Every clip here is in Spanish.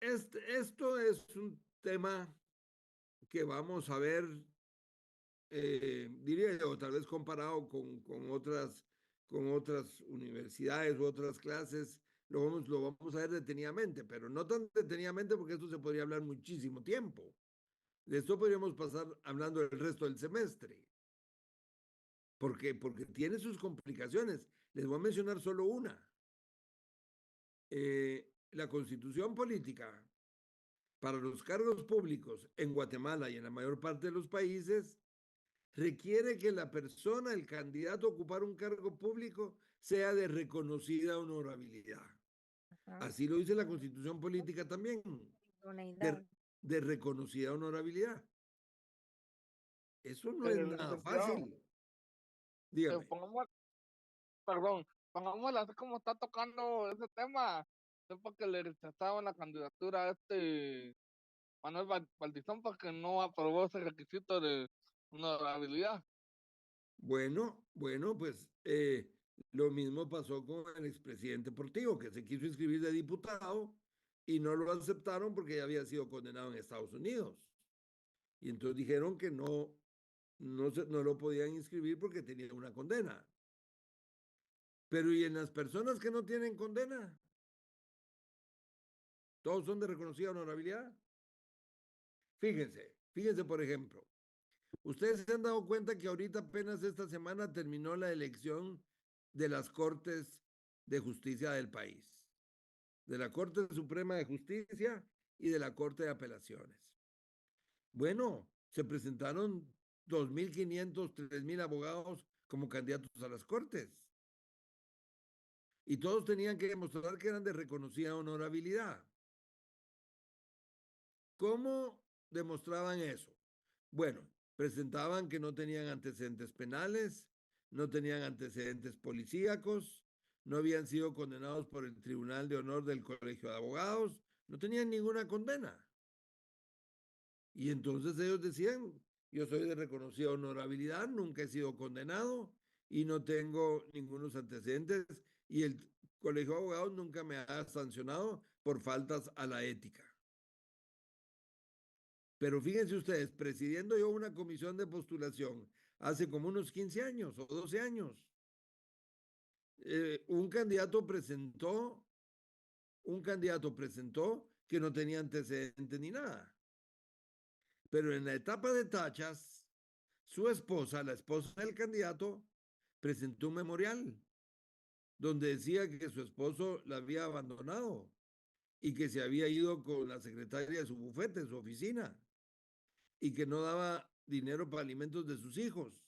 Esto es un tema que vamos a ver, diría yo, tal vez comparado con otras universidades u otras clases, lo vamos a ver detenidamente, pero no tan detenidamente porque esto se podría hablar muchísimo tiempo. De esto podríamos pasar hablando el resto del semestre. Porque tiene sus complicaciones. Les voy a mencionar solo una. La constitución política para los cargos públicos en Guatemala y en la mayor parte de los países requiere que la persona, el candidato a ocupar un cargo público, sea de reconocida honorabilidad. Ajá. Así lo dice la constitución política también, Idoneidad. de reconocida honorabilidad. Eso no es Pero nada licenciado, fácil. Dígame. pongamos, perdón, pongámoslo así como está tocando ese tema. Sepa que le rechazaban la candidatura a Manuel Valdizón porque no aprobó ese requisito de honorabilidad. Bueno, pues lo mismo pasó con el expresidente Portillo, que se quiso inscribir de diputado y no lo aceptaron porque ya había sido condenado en Estados Unidos. Y entonces dijeron que no lo podían inscribir porque tenía una condena. Pero ¿y en las personas que no tienen condena? ¿Todos son de reconocida honorabilidad? Fíjense por ejemplo, ustedes se han dado cuenta que ahorita apenas esta semana terminó la elección de las Cortes de Justicia del país, de la Corte Suprema de Justicia y de la Corte de Apelaciones. Bueno, se presentaron 2.500, 3.000 abogados como candidatos a las Cortes. Y todos tenían que demostrar que eran de reconocida honorabilidad. ¿Cómo demostraban eso? Bueno, presentaban que no tenían antecedentes penales, no tenían antecedentes policíacos, no habían sido condenados por el Tribunal de Honor del Colegio de Abogados, no tenían ninguna condena. Y entonces ellos decían, yo soy de reconocida honorabilidad, nunca he sido condenado y no tengo ningunos antecedentes y el Colegio de Abogados nunca me ha sancionado por faltas a la ética. Pero fíjense ustedes, presidiendo yo una comisión de postulación hace como unos 15 años o 12 años, un candidato presentó que no tenía antecedentes ni nada. Pero en la etapa de tachas, su esposa, la esposa del candidato, presentó un memorial donde decía que su esposo la había abandonado y que se había ido con la secretaria de su bufete, su oficina, y que no daba dinero para alimentos de sus hijos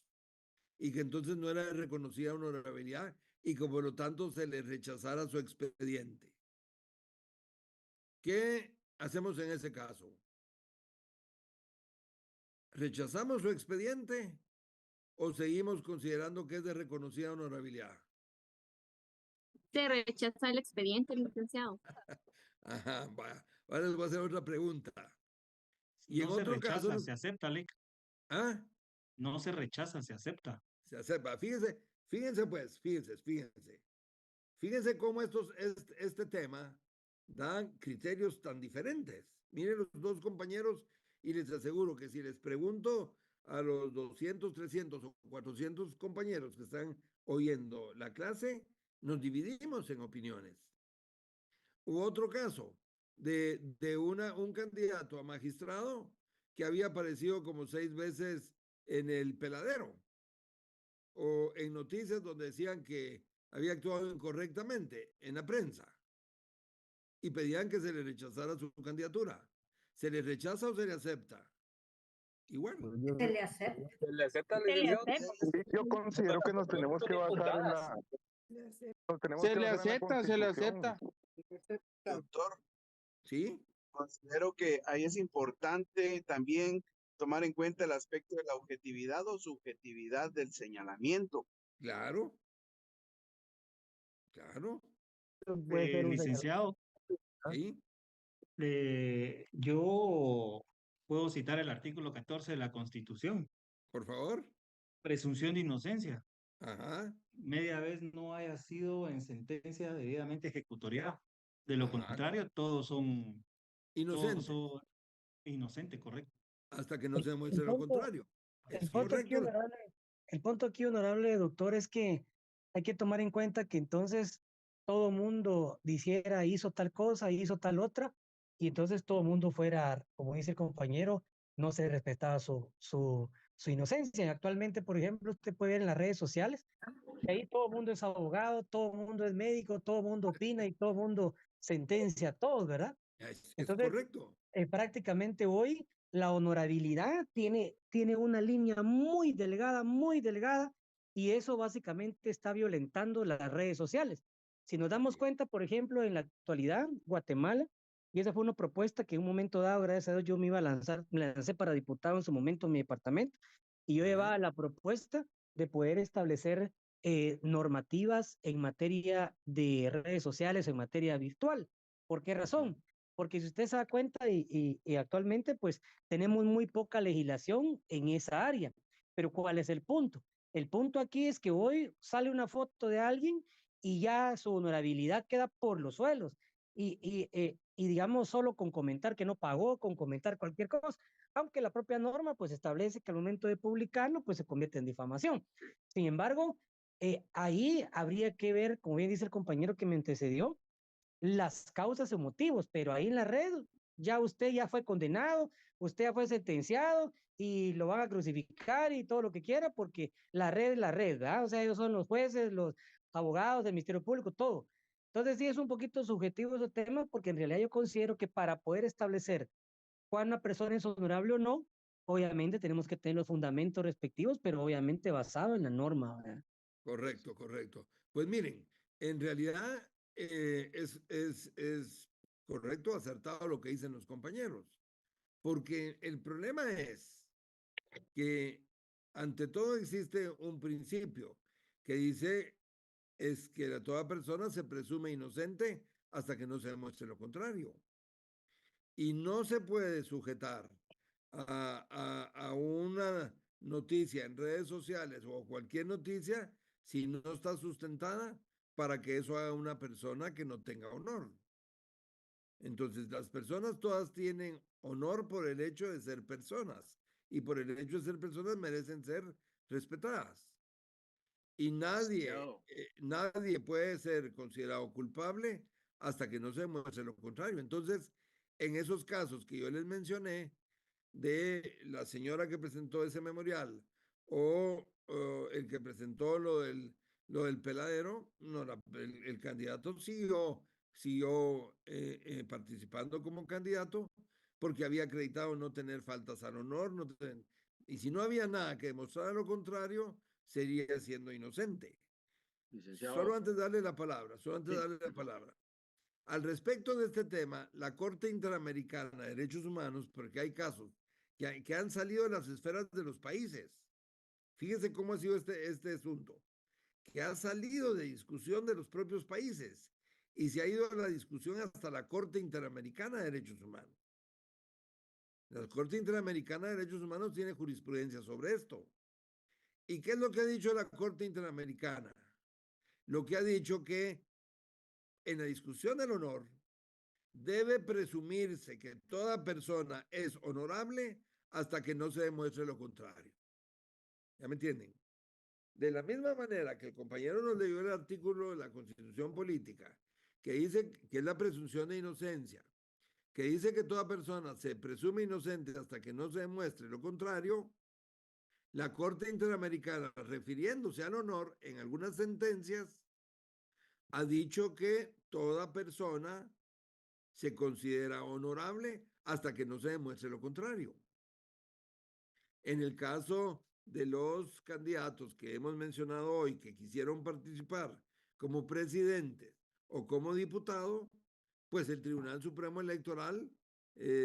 y que entonces no era reconocida honorabilidad y que por lo tanto se le rechazara su expediente. ¿Qué hacemos en ese caso? ¿Rechazamos su expediente o seguimos considerando que es de reconocida honorabilidad? Se rechaza el expediente, licenciado. Ajá, ahora les voy a hacer otra pregunta. Y en No se otro caso, rechaza, se acepta, Lic. ¿ah? No se rechaza, se acepta. Se acepta. Fíjense cómo este tema da criterios tan diferentes. Miren los dos compañeros y les aseguro que si les pregunto a los 200, 300 o 400 compañeros que están oyendo la clase, nos dividimos en opiniones. U otro caso de un candidato a magistrado que había aparecido como 6 veces en el peladero o en noticias donde decían que había actuado incorrectamente en la prensa y pedían que se le rechazara su candidatura. ¿Se le rechaza o se le acepta? Igual. Se le acepta. Se le acepta la Se le licenciado. acepta. Sí, yo considero que nos tenemos que basar en la, nos tenemos Se que le basar en la acepta, se le Constitución. acepta. Doctor, ¿Sí? considero que ahí es importante también tomar en cuenta el aspecto de la objetividad o subjetividad del señalamiento. Claro. Claro. Puede ser un Licenciado, ¿Sí? yo puedo citar el artículo 14 de la Constitución. Por favor. Presunción de inocencia. Ajá. Media vez no haya sido en sentencia debidamente ejecutoriada. De lo Ajá. contrario, todos son Inocente, inocente, correcto. hasta que no El, se el demuestre lo punto, contrario. el ¿Es punto aquí, correcto? el punto aquí, honorable doctor, es que hay que tomar en cuenta que entonces todo mundo dijera hizo tal cosa, hizo tal otra, y entonces todo mundo fuera, como dice el compañero, no se respetaba su inocencia. Actualmente, por ejemplo, usted puede ver en las redes sociales, y ahí todo el mundo es abogado, todo el mundo es médico, todo el mundo opina y todo el mundo sentencia a todos, ¿verdad? Es Entonces, correcto. prácticamente hoy la honorabilidad tiene una línea muy delgada, y eso básicamente está violentando las redes sociales. Si nos damos cuenta, por ejemplo, en la actualidad, Guatemala, y esa fue una propuesta que en un momento dado, gracias a Dios, yo me iba a lanzar, me lancé para diputado en su momento en mi departamento, y yo llevaba la propuesta de poder establecer normativas en materia de redes sociales, en materia virtual. ¿Por qué razón? Porque si usted se da cuenta y actualmente pues tenemos muy poca legislación en esa área. Pero ¿cuál es el punto? El punto aquí es que hoy sale una foto de alguien y ya su honorabilidad queda por los suelos. Y digamos solo con comentar que no pagó, con comentar cualquier cosa, aunque la propia norma pues establece que al momento de publicarlo pues se convierte en difamación. Sin embargo, ahí habría que ver, como bien dice el compañero que me antecedió, las causas y motivos, pero ahí en la red ya usted ya fue condenado, usted ya fue sentenciado y lo van a crucificar y todo lo que quiera porque la red es la red, ¿verdad? O sea, ellos son los jueces, los abogados del Ministerio Público, todo. Entonces sí es un poquito subjetivo ese tema porque en realidad yo considero que para poder establecer cuál una persona es honorable o no, obviamente tenemos que tener los fundamentos respectivos, pero obviamente basado en la norma, ¿verdad? Correcto, correcto. Pues miren, en realidad es correcto, acertado lo que dicen los compañeros, porque el problema es que ante todo existe un principio que dice es que toda persona se presume inocente hasta que no se demuestre lo contrario. Y no se puede sujetar a una noticia en redes sociales o cualquier noticia si no está sustentada para que eso haga una persona que no tenga honor. Entonces, las personas todas tienen honor por el hecho de ser personas y por el hecho de ser personas merecen ser respetadas. Y nadie puede ser considerado culpable hasta que no se demuestre lo contrario. Entonces, en esos casos que yo les mencioné, de la señora que presentó ese memorial o el que presentó lo del peladero, no, el candidato siguió participando como candidato porque había acreditado no tener faltas al honor, y si no había nada que demostrara lo contrario, sería siendo inocente. Solo antes de darle la palabra, Al respecto de este tema, la Corte Interamericana de Derechos Humanos, porque hay casos que han salido de las esferas de los países, fíjense cómo ha sido este asunto, que ha salido de discusión de los propios países y se ha ido a la discusión hasta la Corte Interamericana de Derechos Humanos. La Corte Interamericana de Derechos Humanos tiene jurisprudencia sobre esto. ¿Y qué es lo que ha dicho la Corte Interamericana? Lo que ha dicho que en la discusión del honor debe presumirse que toda persona es honorable hasta que no se demuestre lo contrario. ¿Ya me entienden? De la misma manera que el compañero nos leyó el artículo de la Constitución Política, que dice que es la presunción de inocencia, que dice que toda persona se presume inocente hasta que no se demuestre lo contrario, la Corte Interamericana, refiriéndose al honor en algunas sentencias, ha dicho que toda persona se considera honorable hasta que no se demuestre lo contrario. En el caso de los candidatos que hemos mencionado hoy que quisieron participar como presidentes o como diputado, pues el Tribunal Supremo Electoral,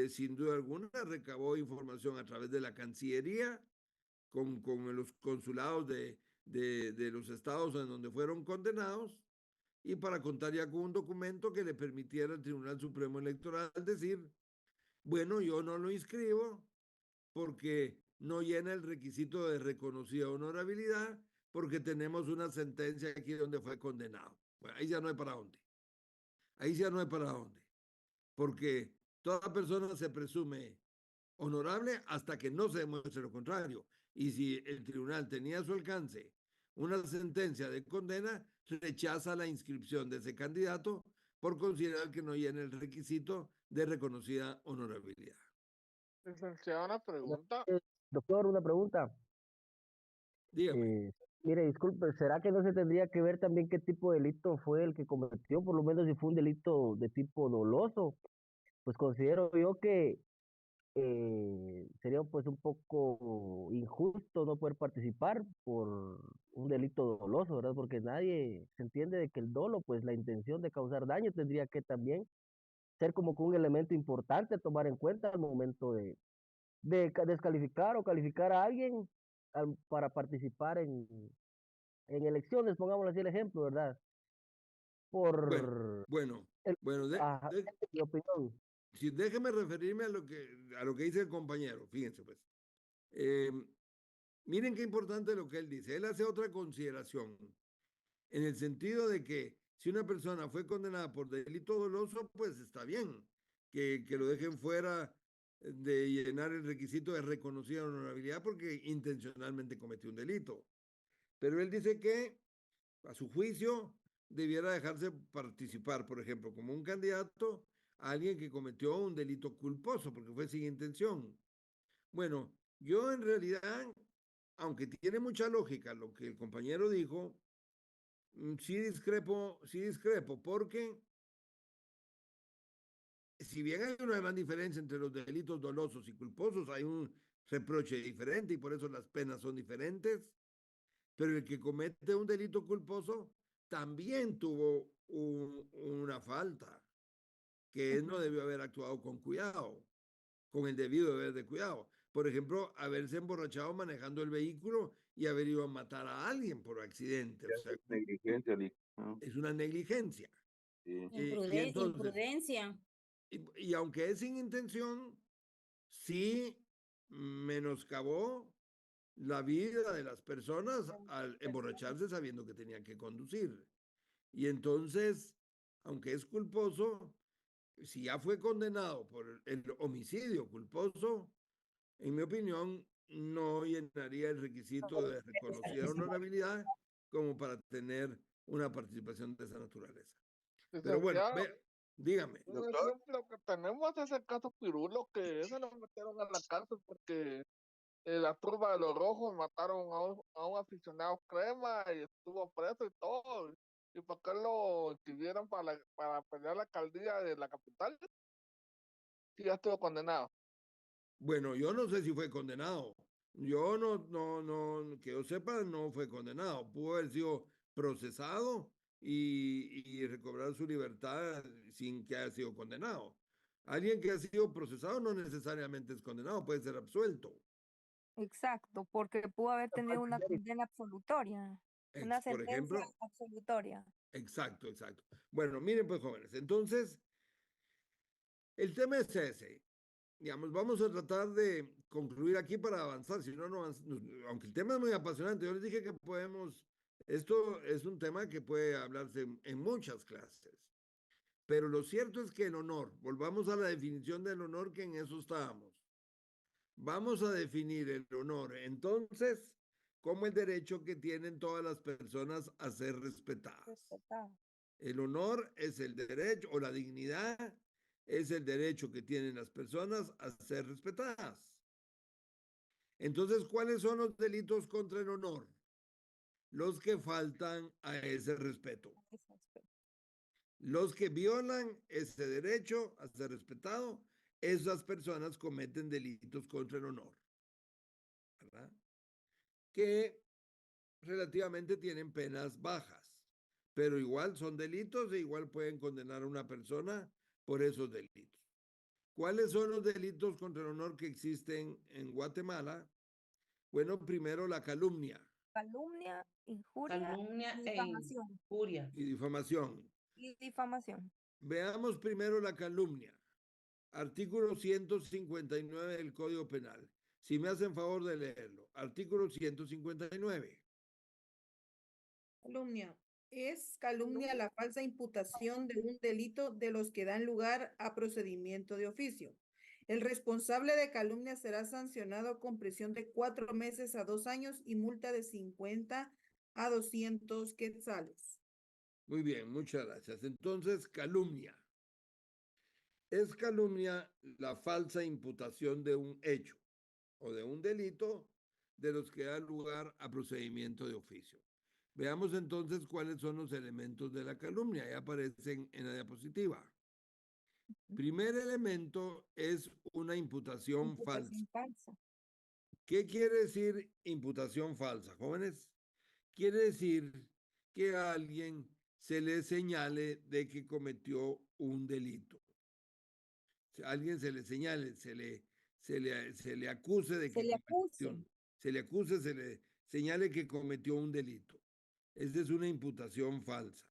sin duda alguna, recabó información a través de la Cancillería, con los consulados de los estados en donde fueron condenados, y para contar ya con un documento que le permitiera al Tribunal Supremo Electoral decir, bueno, yo no lo inscribo porque no llena el requisito de reconocida honorabilidad, porque tenemos una sentencia aquí donde fue condenado. Bueno, ahí ya no hay para dónde. Ahí ya no hay para dónde. Porque toda persona se presume honorable hasta que no se demuestre lo contrario. Y si el tribunal tenía a su alcance una sentencia de condena, rechaza la inscripción de ese candidato por considerar que no llena el requisito de reconocida honorabilidad. Licenciado, una pregunta. Doctor, una pregunta. Dígame. Mire, disculpe, ¿será que no se tendría que ver también qué tipo de delito fue el que cometió? Por lo menos si fue un delito de tipo doloso, pues considero yo que sería pues un poco injusto no poder participar por un delito doloso, ¿verdad? Porque nadie se entiende de que el dolo, pues la intención de causar daño tendría que también ser como que un elemento importante a tomar en cuenta al momento de descalificar o calificar a alguien para participar en elecciones, pongámoslo así el ejemplo, ¿verdad? Por Bueno, mi opinión. Si déjeme referirme a lo que dice el compañero, fíjense pues. Miren qué importante lo que él dice. Él hace otra consideración, en el sentido de que si una persona fue condenada por delito doloso, pues está bien que lo dejen fuera de llenar el requisito de reconocida honorabilidad porque intencionalmente cometió un delito. Pero él dice que, a su juicio, debiera dejarse participar, por ejemplo, como un candidato a alguien que cometió un delito culposo porque fue sin intención. Bueno, yo en realidad, aunque tiene mucha lógica lo que el compañero dijo, sí discrepo, porque si bien hay una gran diferencia entre los delitos dolosos y culposos, hay un reproche diferente y por eso las penas son diferentes, pero el que comete un delito culposo también tuvo una falta, que él no debió haber actuado con cuidado, con el debido deber de cuidado. Por ejemplo, haberse emborrachado manejando el vehículo y haber ido a matar a alguien por accidente. O sea, negligencia, es una negligencia. Sí. Imprudencia. Y aunque es sin intención, sí menoscabó la vida de las personas al emborracharse sabiendo que tenían que conducir. Y entonces, aunque es culposo, si ya fue condenado por el homicidio culposo, en mi opinión, no llenaría el requisito de reconocida honorabilidad como para tener una participación de esa naturaleza. Pero bueno, dígame. Un ejemplo que tenemos es el caso Pirulo, que ese lo metieron a la cárcel porque en la turba de los rojos mataron a un aficionado crema y estuvo preso y todo. ¿Y por qué lo inscribieron para pelear la alcaldía de la capital? Sí, ya estuvo condenado. Bueno, yo no sé si fue condenado. Yo que yo sepa, no fue condenado. Pudo haber sido procesado y recobrar su libertad sin que haya sido condenado. Alguien que ha sido procesado no necesariamente es condenado, puede ser absuelto. Exacto, porque pudo haber tenido una condena absolutoria, una Por sentencia ejemplo, absolutoria. Exacto. Bueno, miren pues, jóvenes, entonces, el tema es ese. Digamos, vamos a tratar de concluir aquí para avanzar, si no, aunque el tema es muy apasionante, yo les dije que esto es un tema que puede hablarse en muchas clases, pero lo cierto es que el honor, volvamos a la definición del honor, que en eso estábamos. Vamos a definir el honor, entonces, como el derecho que tienen todas las personas a ser respetadas. El honor es el derecho, o la dignidad es el derecho que tienen las personas a ser respetadas. Entonces, ¿cuáles son los delitos contra el honor? Los que faltan a ese respeto. Los que violan ese derecho a ser respetado, esas personas cometen delitos contra el honor, ¿verdad? Que relativamente tienen penas bajas, pero igual son delitos e igual pueden condenar a una persona por esos delitos. ¿Cuáles son los delitos contra el honor que existen en Guatemala? Bueno, primero la calumnia. Calumnia, injuria y difamación. Y difamación. Veamos primero la calumnia. Artículo 159 del Código Penal. Si me hacen favor de leerlo. Artículo 159. Calumnia. Es calumnia la falsa imputación de un delito de los que dan lugar a procedimiento de oficio. El responsable de calumnia será sancionado con prisión de 4 meses a 2 años y multa de 50 a 200 quetzales. Muy bien, muchas gracias. Entonces, calumnia. Es calumnia la falsa imputación de un hecho o de un delito de los que da lugar a procedimiento de oficio. Veamos entonces cuáles son los elementos de la calumnia. Ya aparecen en la diapositiva. Primer elemento es una imputación falsa. Imputación falsa. ¿Qué quiere decir imputación falsa, jóvenes? Quiere decir que a alguien se le señale de que cometió un delito. A alguien se le señale, se le acuse de que Se le cometió, acuse. se le acuse, se le señale que cometió un delito. Esa es una imputación falsa.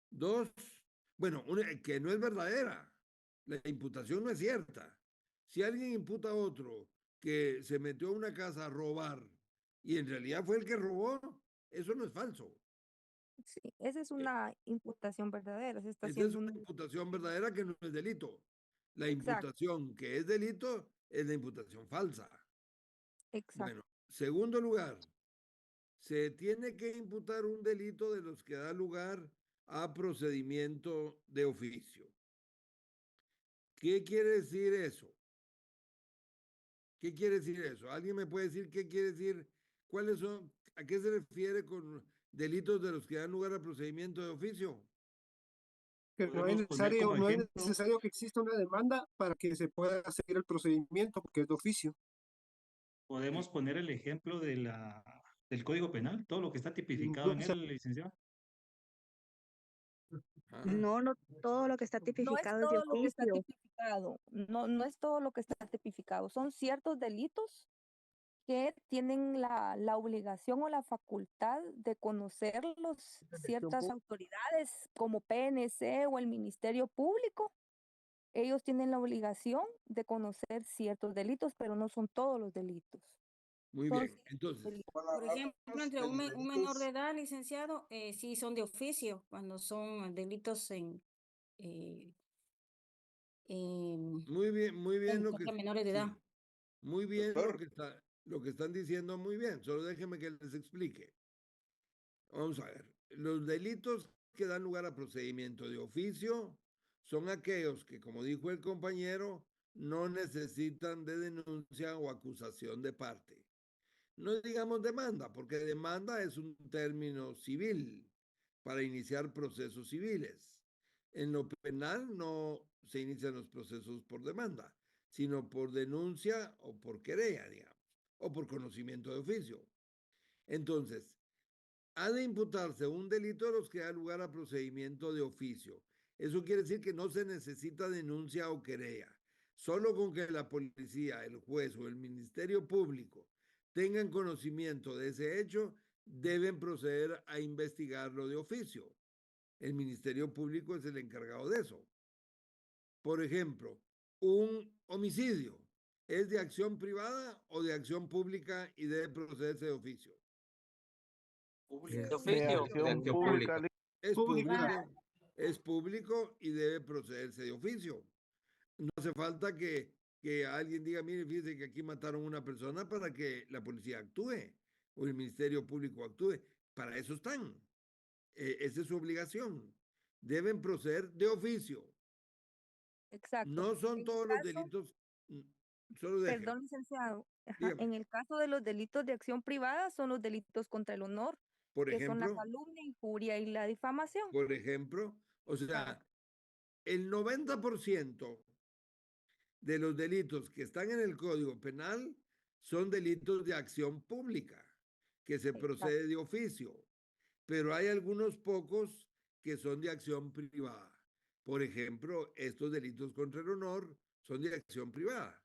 Dos, bueno, que no es verdadera. La imputación no es cierta. Si alguien imputa a otro que se metió a una casa a robar y en realidad fue el que robó, eso no es falso. Sí, esa es una imputación verdadera. Se está Esa es haciendo una una... imputación verdadera que no es delito. La Exacto, imputación que es delito es la imputación falsa. exacto. Bueno, segundo lugar, se tiene que imputar un delito de los que da lugar a procedimiento de oficio. ¿Qué quiere decir eso? ¿Qué quiere decir eso? ¿Alguien me puede decir qué quiere decir? ¿Cuáles son? ¿A qué se refiere con delitos de los que dan lugar a procedimiento de oficio? Que no es Podemos poner necesario, como no es ejemplo, necesario que exista una demanda para que se pueda seguir el procedimiento, porque es de oficio. podemos poner el ejemplo del Código Penal, todo lo que está tipificado en él, licenciado. Ah, No, no todo lo que está No es tipificado es de todo lo que está oficio. tipificado. No, no es todo lo que está tipificado. Son ciertos delitos que tienen la obligación o la facultad de conocerlos ciertas autoridades como PNC o el Ministerio Público. Ellos tienen la obligación de conocer ciertos delitos, pero no son todos los delitos. muy Son bien. ciertos Entonces, delitos. Por ejemplo, entre un menor de edad, licenciado, sí son de oficio, cuando son delitos eh, en muy bien lo que contra menores de edad. sí, muy bien lo que están diciendo, muy bien. Solo déjenme que les explique. Vamos a ver. Los delitos que dan lugar a procedimiento de oficio son aquellos que, como dijo el compañero, no necesitan de denuncia o acusación de parte. No digamos demanda, porque demanda es un término civil para iniciar procesos civiles. En lo penal no se inician los procesos por demanda, sino por denuncia o por querella, digamos, o por conocimiento de oficio. Entonces, ha de imputarse un delito de los que da lugar a procedimiento de oficio. Eso quiere decir que no se necesita denuncia o querella. Solo con que la policía, el juez o el Ministerio Público tengan conocimiento de ese hecho, deben proceder a investigarlo de oficio. El Ministerio Público es el encargado de eso. Por ejemplo, un homicidio, ¿es de acción privada o de acción pública y debe procederse de oficio? De acción pública. Es público y debe procederse de oficio. No hace falta que alguien diga, mire, fíjese que aquí mataron a una persona para que la policía actúe o el Ministerio Público actúe. Para eso están. Esa es su obligación. Deben proceder de oficio. Exacto. No son todos los delitos, solo dejen. Perdón, licenciado. Dígame. En el caso de los delitos de acción privada son los delitos contra el honor, Por que son la ejemplo, calumnia, injuria y la difamación. por ejemplo, o sea, el 90% de los delitos que están en el Código Penal son delitos de acción pública, que se procede de oficio, pero hay algunos pocos que son de acción privada. Por ejemplo, estos delitos contra el honor son de acción privada.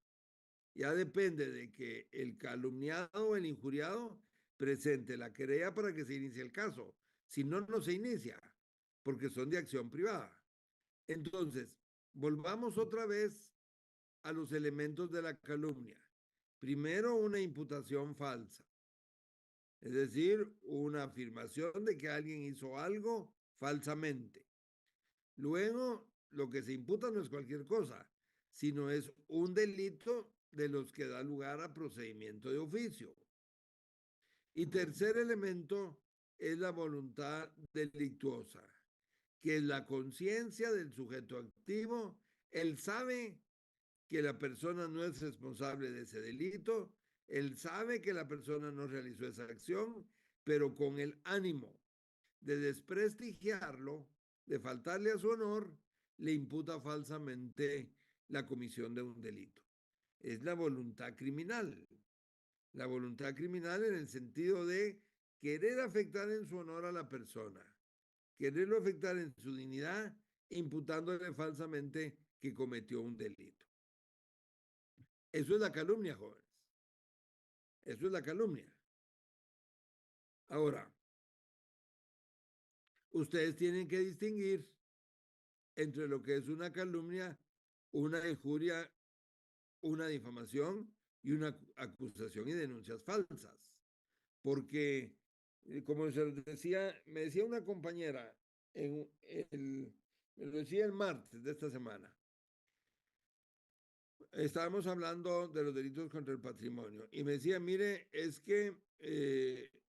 Ya depende de que el calumniado o el injuriado presente la querella para que se inicie el caso. Si no, no se inicia, porque son de acción privada. Entonces, volvamos otra vez a los elementos de la calumnia. Primero, una imputación falsa. Es decir, una afirmación de que alguien hizo algo falsamente. Luego, lo que se imputa no es cualquier cosa, sino es un delito de los que da lugar a procedimiento de oficio. Y tercer elemento es la voluntad delictuosa, que es la conciencia del sujeto activo. Él sabe que la persona no es responsable de ese delito, él sabe que la persona no realizó esa acción, pero con el ánimo de desprestigiarlo, de faltarle a su honor, le imputa falsamente la comisión de un delito. Es la voluntad criminal. La voluntad criminal en el sentido de querer afectar en su honor a la persona, quererlo afectar en su dignidad, imputándole falsamente que cometió un delito. Eso es la calumnia, jóvenes. Eso es la calumnia. Ahora, ustedes tienen que distinguir entre lo que es una calumnia, una injuria, una difamación y una acusación y denuncias falsas. Porque, como se decía, me decía una compañera, me lo decía el martes de esta semana, estábamos hablando de los delitos contra el patrimonio y me decía, mire, es que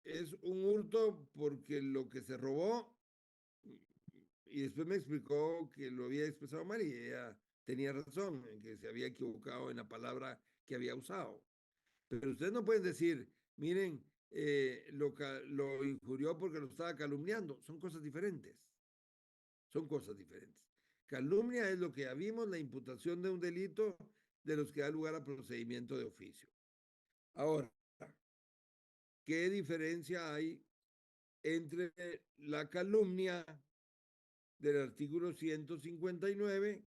es un hurto porque lo que se robó, y después me explicó que lo había expresado mal y ella tenía razón en que se había equivocado en la palabra que había usado. Pero ustedes no pueden decir, miren, lo injurió porque lo estaba calumniando. Son cosas diferentes. Son cosas diferentes. Calumnia es lo que ya vimos, la imputación de un delito de los que da lugar a procedimiento de oficio. Ahora, ¿qué diferencia hay entre la calumnia del artículo 159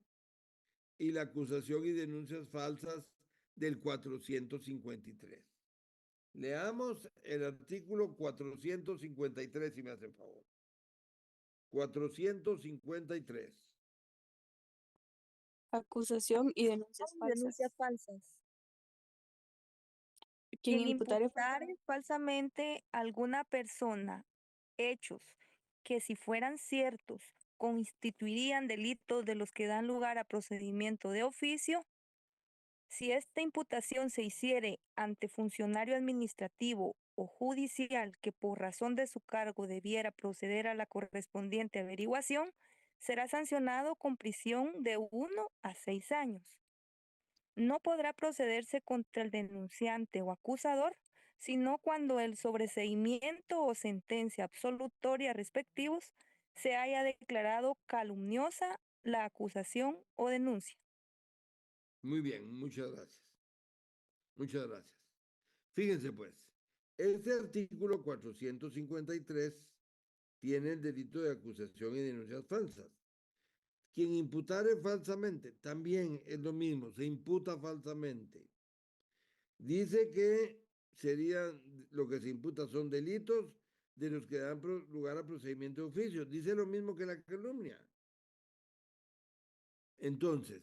y la acusación y denuncias falsas del 453? Leamos el artículo 453, si me hacen favor. 453. Acusación y denuncias falsas. Quien imputare falsamente a alguna persona hechos que, si fueran ciertos, constituirían delitos de los que dan lugar a procedimiento de oficio, si esta imputación se hiciere ante funcionario administrativo o judicial que por razón de su cargo debiera proceder a la correspondiente averiguación, será sancionado con prisión de 1 a 6 años. No podrá procederse contra el denunciante o acusador, sino cuando el sobreseimiento o sentencia absolutoria respectivos se haya declarado calumniosa la acusación o denuncia. Muy bien, muchas gracias. Muchas gracias. Fíjense pues, este artículo 453 tiene el delito de acusación y denuncias falsas. Quien imputare falsamente, también es lo mismo, se imputa falsamente. Dice que lo que se imputa son delitos de los que dan lugar a procedimiento de oficio. Dice lo mismo que la calumnia. Entonces,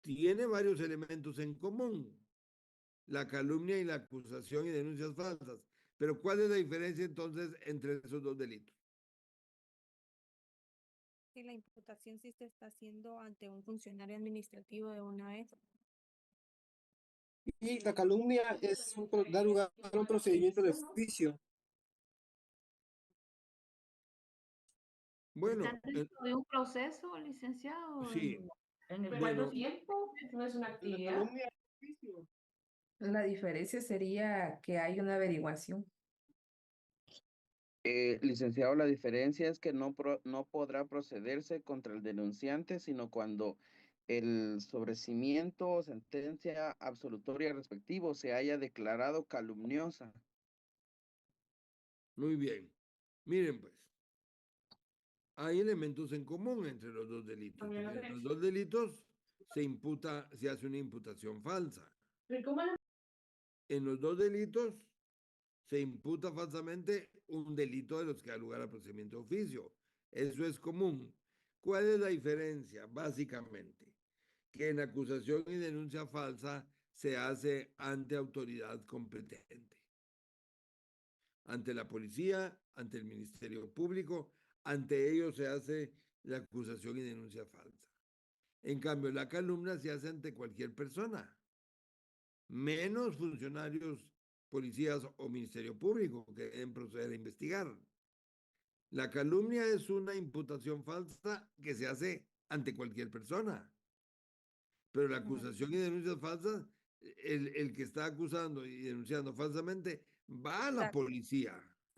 tiene varios elementos en común, la calumnia y la acusación y denuncias falsas. Pero ¿cuál es la diferencia entonces entre esos dos delitos? Si la imputación sí se está haciendo ante un funcionario administrativo de una vez. Y la calumnia da lugar a un procedimiento de oficio. Bueno, ¿Está dentro de un proceso, licenciado? sí. ¿En el Bueno, tiempo? ¿No es una actividad? La diferencia sería que hay una averiguación. Licenciado, la diferencia es que no podrá procederse contra el denunciante, sino cuando el sobreseimiento o sentencia absolutoria respectivo se haya declarado calumniosa. Muy bien. Miren pues, hay elementos en común entre los dos delitos. En los dos delitos se hace una imputación falsa. En los dos delitos se imputa falsamente un delito de los que da lugar a procedimiento de oficio. Eso es común. ¿Cuál es la diferencia? Básicamente, que en acusación y denuncia falsa se hace ante autoridad competente. ante la policía, ante el Ministerio Público, ante ellos se hace la acusación y denuncia falsa. En cambio, la calumnia se hace ante cualquier persona, menos funcionarios, policías o Ministerio Público que deben proceder a investigar. La calumnia es una imputación falsa que se hace ante cualquier persona. Pero la acusación y denuncias falsas, el que está acusando y denunciando falsamente va a la policía.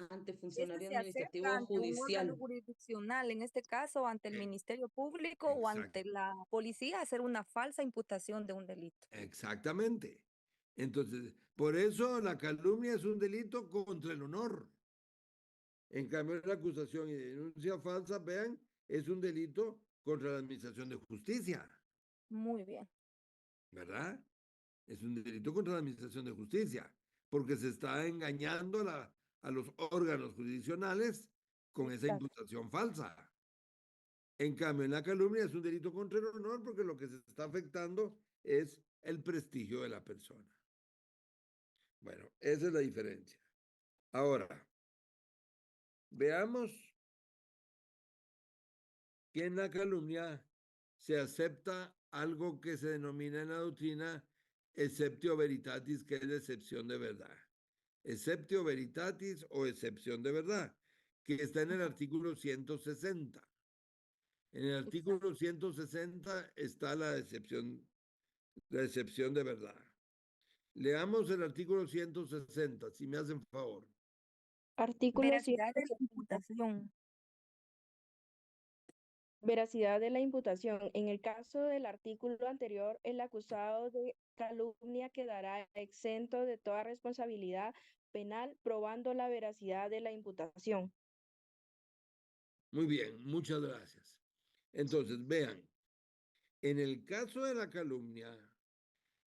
Ante Este funcionario se acepta administrativo ante un órgano judicial. jurisdiccional, en este caso ante el Ministerio Público o ante la policía, hacer una falsa imputación de un delito. Exactamente. Entonces, por eso la calumnia es un delito contra el honor. En cambio, la acusación y denuncia falsa, vean, es un delito contra la administración de justicia. Muy bien. ¿Verdad? Es un delito contra la administración de justicia, porque se está engañando a los órganos jurisdiccionales con esa imputación falsa. En cambio, en la calumnia es un delito contra el honor, porque lo que se está afectando es el prestigio de la persona. Bueno, esa es la diferencia. Ahora, veamos que en la calumnia se acepta algo que se denomina en la doctrina exceptio veritatis, que es la excepción de verdad. Exceptio veritatis o excepción de verdad, que está en el artículo 160. En el artículo 160 está la excepción de verdad. Leamos el artículo 160, si me hacen favor. Artículo Veracidad de la 160. imputación. Veracidad de la imputación. En el caso del artículo anterior, el acusado de calumnia quedará exento de toda responsabilidad penal, probando la veracidad de la imputación. Muy bien, muchas gracias. Entonces, vean, en el caso de la calumnia,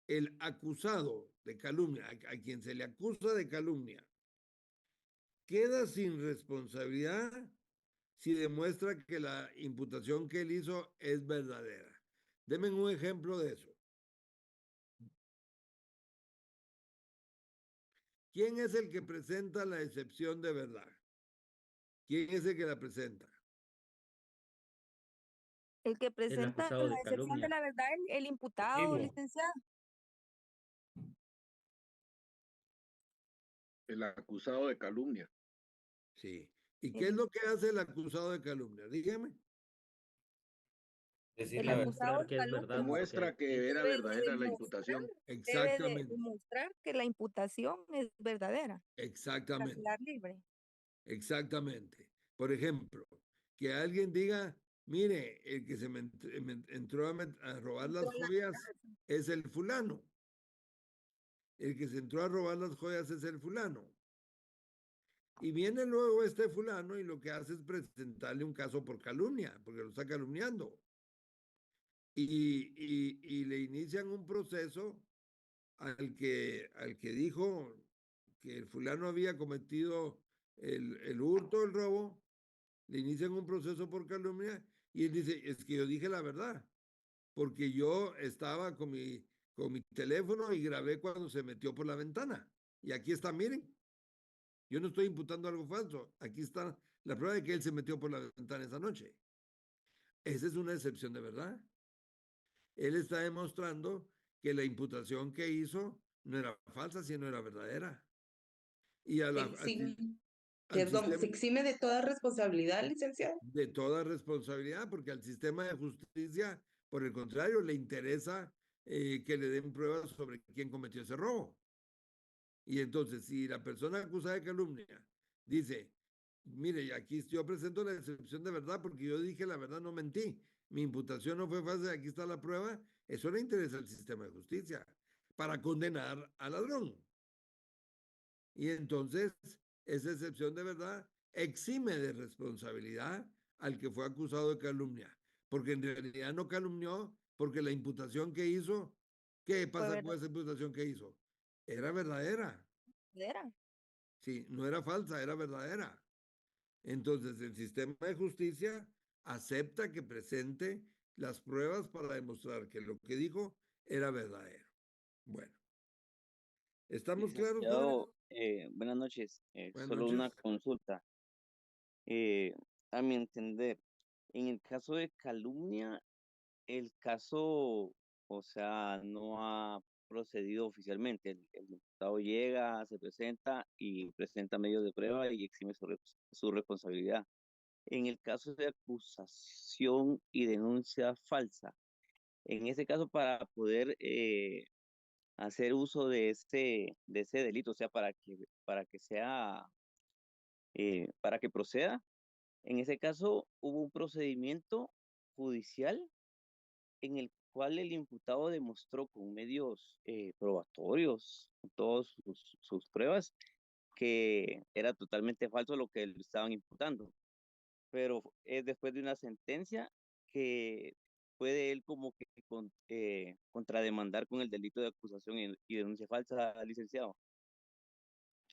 el acusado de calumnia, a quien se le acusa de calumnia, queda sin responsabilidad si demuestra que la imputación que él hizo es verdadera. Denme un ejemplo de eso. ¿Quién es el que presenta la excepción de verdad? ¿Quién es el que la presenta? El que presenta acusado la de excepción de calumnia. la verdad, el imputado, Vivo. licenciado. El acusado de calumnia. Sí. ¿Y qué es lo que hace el acusado de calumnia? Dígame. Decir El la acusado verdad de que es calumnia verdad. Demuestra que era debe de verdadera la demostrar- imputación. Debe de Exactamente. demostrar que la imputación es verdadera. Para Exactamente. quedar libre. Exactamente. Por ejemplo, que alguien diga, mire, el que se me entró a robar las joyas es el fulano. El que se entró a robar las joyas es el fulano. Y viene luego este fulano y lo que hace es presentarle un caso por calumnia, porque lo está calumniando. Y le inician un proceso al que dijo que el fulano había cometido el hurto, el robo, le inician un proceso por calumnia y él dice, es que yo dije la verdad, porque yo estaba con mi teléfono y grabé cuando se metió por la ventana. Y aquí está, miren, yo no estoy imputando algo falso, aquí está la prueba de que él se metió por la ventana esa noche. Esa es una excepción de verdad. Él está demostrando que la imputación que hizo no era falsa, sino era verdadera. Y a la, Perdón, sistema, ¿se exime de toda responsabilidad, licenciado? de toda responsabilidad, porque al sistema de justicia, por el contrario, le interesa que le den pruebas sobre quién cometió ese robo. Y entonces, si la persona acusada de calumnia dice, mire, aquí yo presento la excepción de verdad porque yo dije la verdad, no mentí, mi imputación no fue falsa, aquí está la prueba, eso le interesa al sistema de justicia para condenar al ladrón. Y entonces, esa excepción de verdad exime de responsabilidad al que fue acusado de calumnia, porque en realidad no calumnió, porque la imputación que hizo, ¿qué pasa con esa imputación que hizo? Era verdadera. ¿Verdadera? Sí, no era falsa, era verdadera. Entonces, el sistema de justicia acepta que presente las pruebas para demostrar que lo que dijo era verdadero. Bueno, ¿Estamos claros, Licenciado, jóvenes? buenas noches. Buenas Solo una noches. consulta. A mi entender, en el caso de calumnia, el caso, o sea, no ha procedido oficialmente. El imputado llega, se presenta y presenta medios de prueba y exime su responsabilidad. En el caso de acusación y denuncia falsa, en ese caso, para poder hacer uso de ese delito, o sea, para que sea, para que proceda, en ese caso hubo un procedimiento judicial en el cual el imputado demostró con medios probatorios, con todas sus pruebas, que era totalmente falso lo que le estaban imputando. Pero es después de una sentencia que puede él como que contrademandar con el delito de acusación y denuncia falsa, licenciado.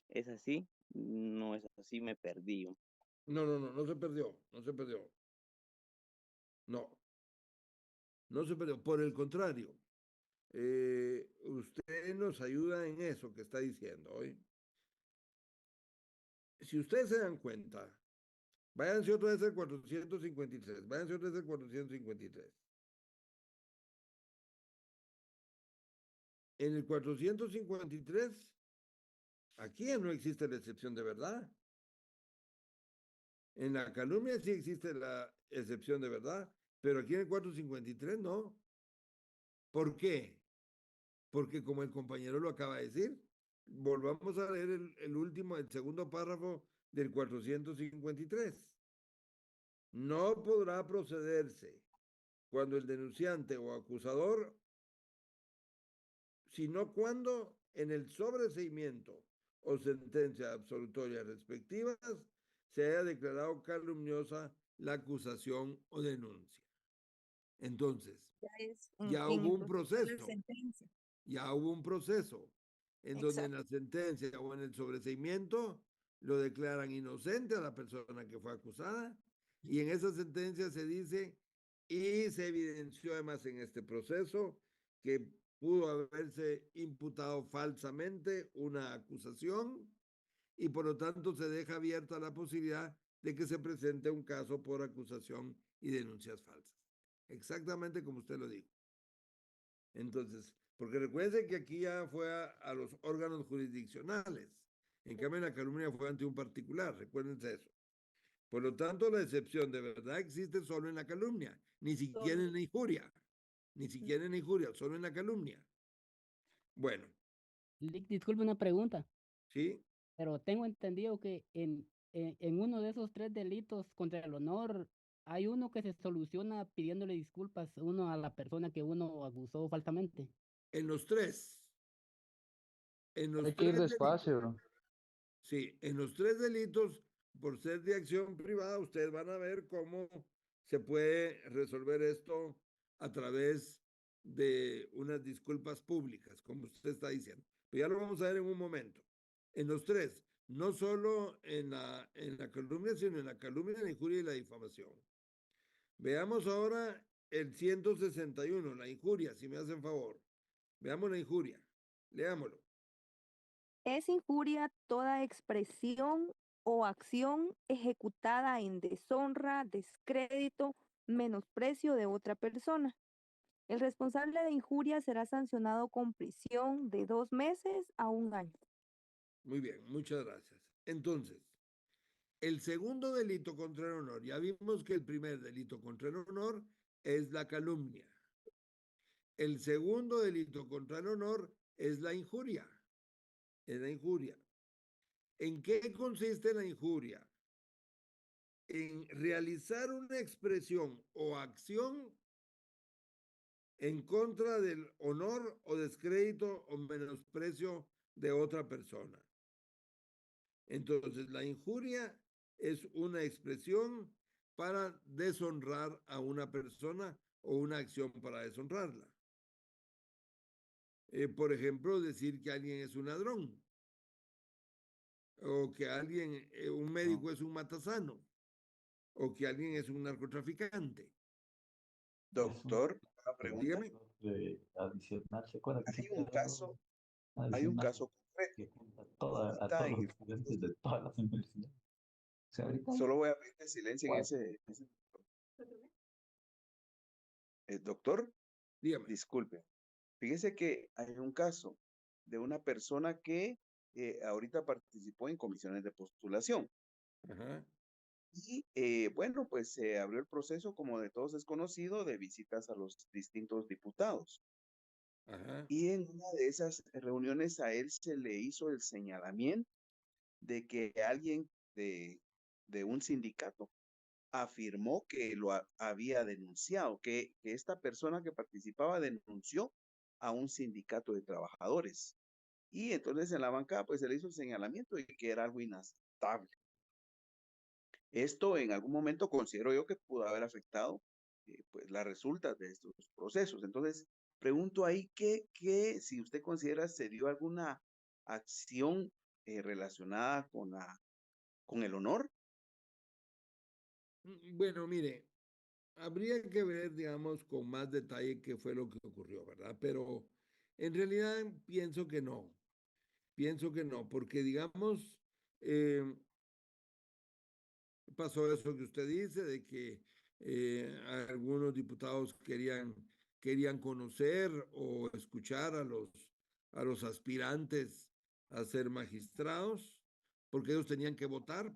¿Es así? No es así, me perdí. No se perdió, no se perdió. No se perdió. Por el contrario, usted nos ayuda en eso que está diciendo hoy. Si ustedes se dan cuenta, váyanse otra vez al 453, váyanse otra vez al 453. En el 453, aquí ya no existe la excepción de verdad. En la calumnia sí existe la excepción de verdad, pero aquí en el 453 no. ¿Por qué? Porque como el compañero lo acaba de decir, volvamos a leer el segundo párrafo del 453. No podrá procederse cuando el denunciante o acusador, sino cuando en el sobreseimiento o sentencia absolutoria respectivas se haya declarado calumniosa la acusación o denuncia. Entonces, ya hubo un proceso. Ya hubo un proceso en donde en la sentencia o en el sobreseimiento lo declaran inocente a la persona que fue acusada y en esa sentencia se dice y se evidenció además en este proceso que pudo haberse imputado falsamente una acusación y por lo tanto se deja abierta la posibilidad de que se presente un caso por acusación y denuncias falsas. Exactamente como usted lo dijo. Entonces, porque recuerden que aquí ya fue a los órganos jurisdiccionales. En cambio, la calumnia fue ante un particular, recuérdense eso. Por lo tanto, la excepción de verdad existe solo en la calumnia, ni siquiera en la injuria. Ni siquiera en la injuria, solo en la calumnia. Bueno. Disculpe una pregunta. Sí. Pero tengo entendido que en uno de esos 3 delitos contra el honor, hay uno que se soluciona pidiéndole disculpas uno a la persona que uno acusó falsamente. En los 3. Hay que ir despacio. Sí, en los 3 delitos, por ser de acción privada, ustedes van a ver cómo se puede resolver esto a través de unas disculpas públicas, como usted está diciendo. Pero ya lo vamos a ver en un momento. En los 3, no solo en la calumnia, sino en la calumnia, la injuria y la difamación. Veamos ahora el 161, la injuria, si me hacen favor. Veamos la injuria. Leámoslo. Es injuria toda expresión o acción ejecutada en deshonra, descrédito, menosprecio de otra persona. El responsable de injuria será sancionado con prisión de 2 meses a 1 año. Muy bien, muchas gracias. Entonces, el segundo delito contra el honor, ya vimos que el primer delito contra el honor es la calumnia. El segundo delito contra el honor es la injuria. Es la injuria. ¿En qué consiste la injuria? En realizar una expresión o acción en contra del honor o descrédito o menosprecio de otra persona. Entonces, la injuria es una expresión para deshonrar a una persona o una acción para deshonrarla. Por ejemplo, decir que alguien es un ladrón o que alguien, un médico es un matasano o que alguien es un narcotraficante. Doctor, una pregunta. Dígame. Hay un caso A Está todos en los el estudiantes de todas las universidades. O sea, ahorita Solo voy a pedir silencio en ese. Doctor, Dígame. disculpe. Fíjese que hay un caso de una persona que ahorita participó en comisiones de postulación. Ajá. Y bueno, pues se abrió el proceso, como de todos es conocido, de visitas a los distintos diputados. Ajá. Y en una de esas reuniones a él se le hizo el señalamiento de que alguien de un sindicato afirmó que lo había denunciado, que esta persona que participaba denunció a un sindicato de trabajadores. Y entonces en la bancada pues se le hizo el señalamiento de que era algo inaceptable. Esto en algún momento considero yo que pudo haber afectado pues las resultas de estos procesos. Entonces, pregunto ahí si usted considera se dio alguna acción relacionada con el honor. Bueno, mire, habría que ver, digamos, con más detalle qué fue lo que ocurrió, ¿verdad? Pero en realidad pienso que no, porque digamos, eh, pasó eso que usted dice, de que algunos diputados querían conocer o escuchar a los aspirantes a ser magistrados, porque ellos tenían que votar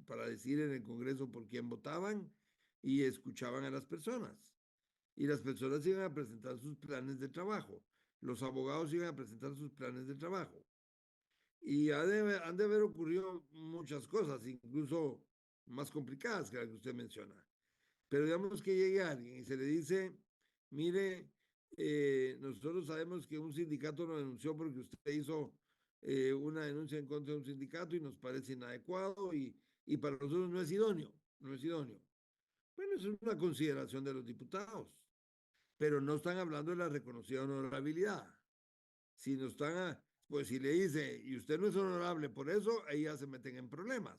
para decir en el Congreso por quién votaban y escuchaban a las personas. Y las personas iban a presentar sus planes de trabajo. Los abogados iban a presentar sus planes de trabajo. Y han de haber ocurrido muchas cosas, incluso más complicadas que las que usted menciona. Pero digamos que llegue alguien y se le dice, mire, nosotros sabemos que un sindicato lo denunció porque usted hizo una denuncia en contra de un sindicato y nos parece inadecuado y para nosotros no es idóneo, no es idóneo. Bueno, eso es una consideración de los diputados, pero no están hablando de la reconocida honorabilidad. Si no están, pues si le dice, y usted no es honorable por eso, ahí ya se meten en problemas.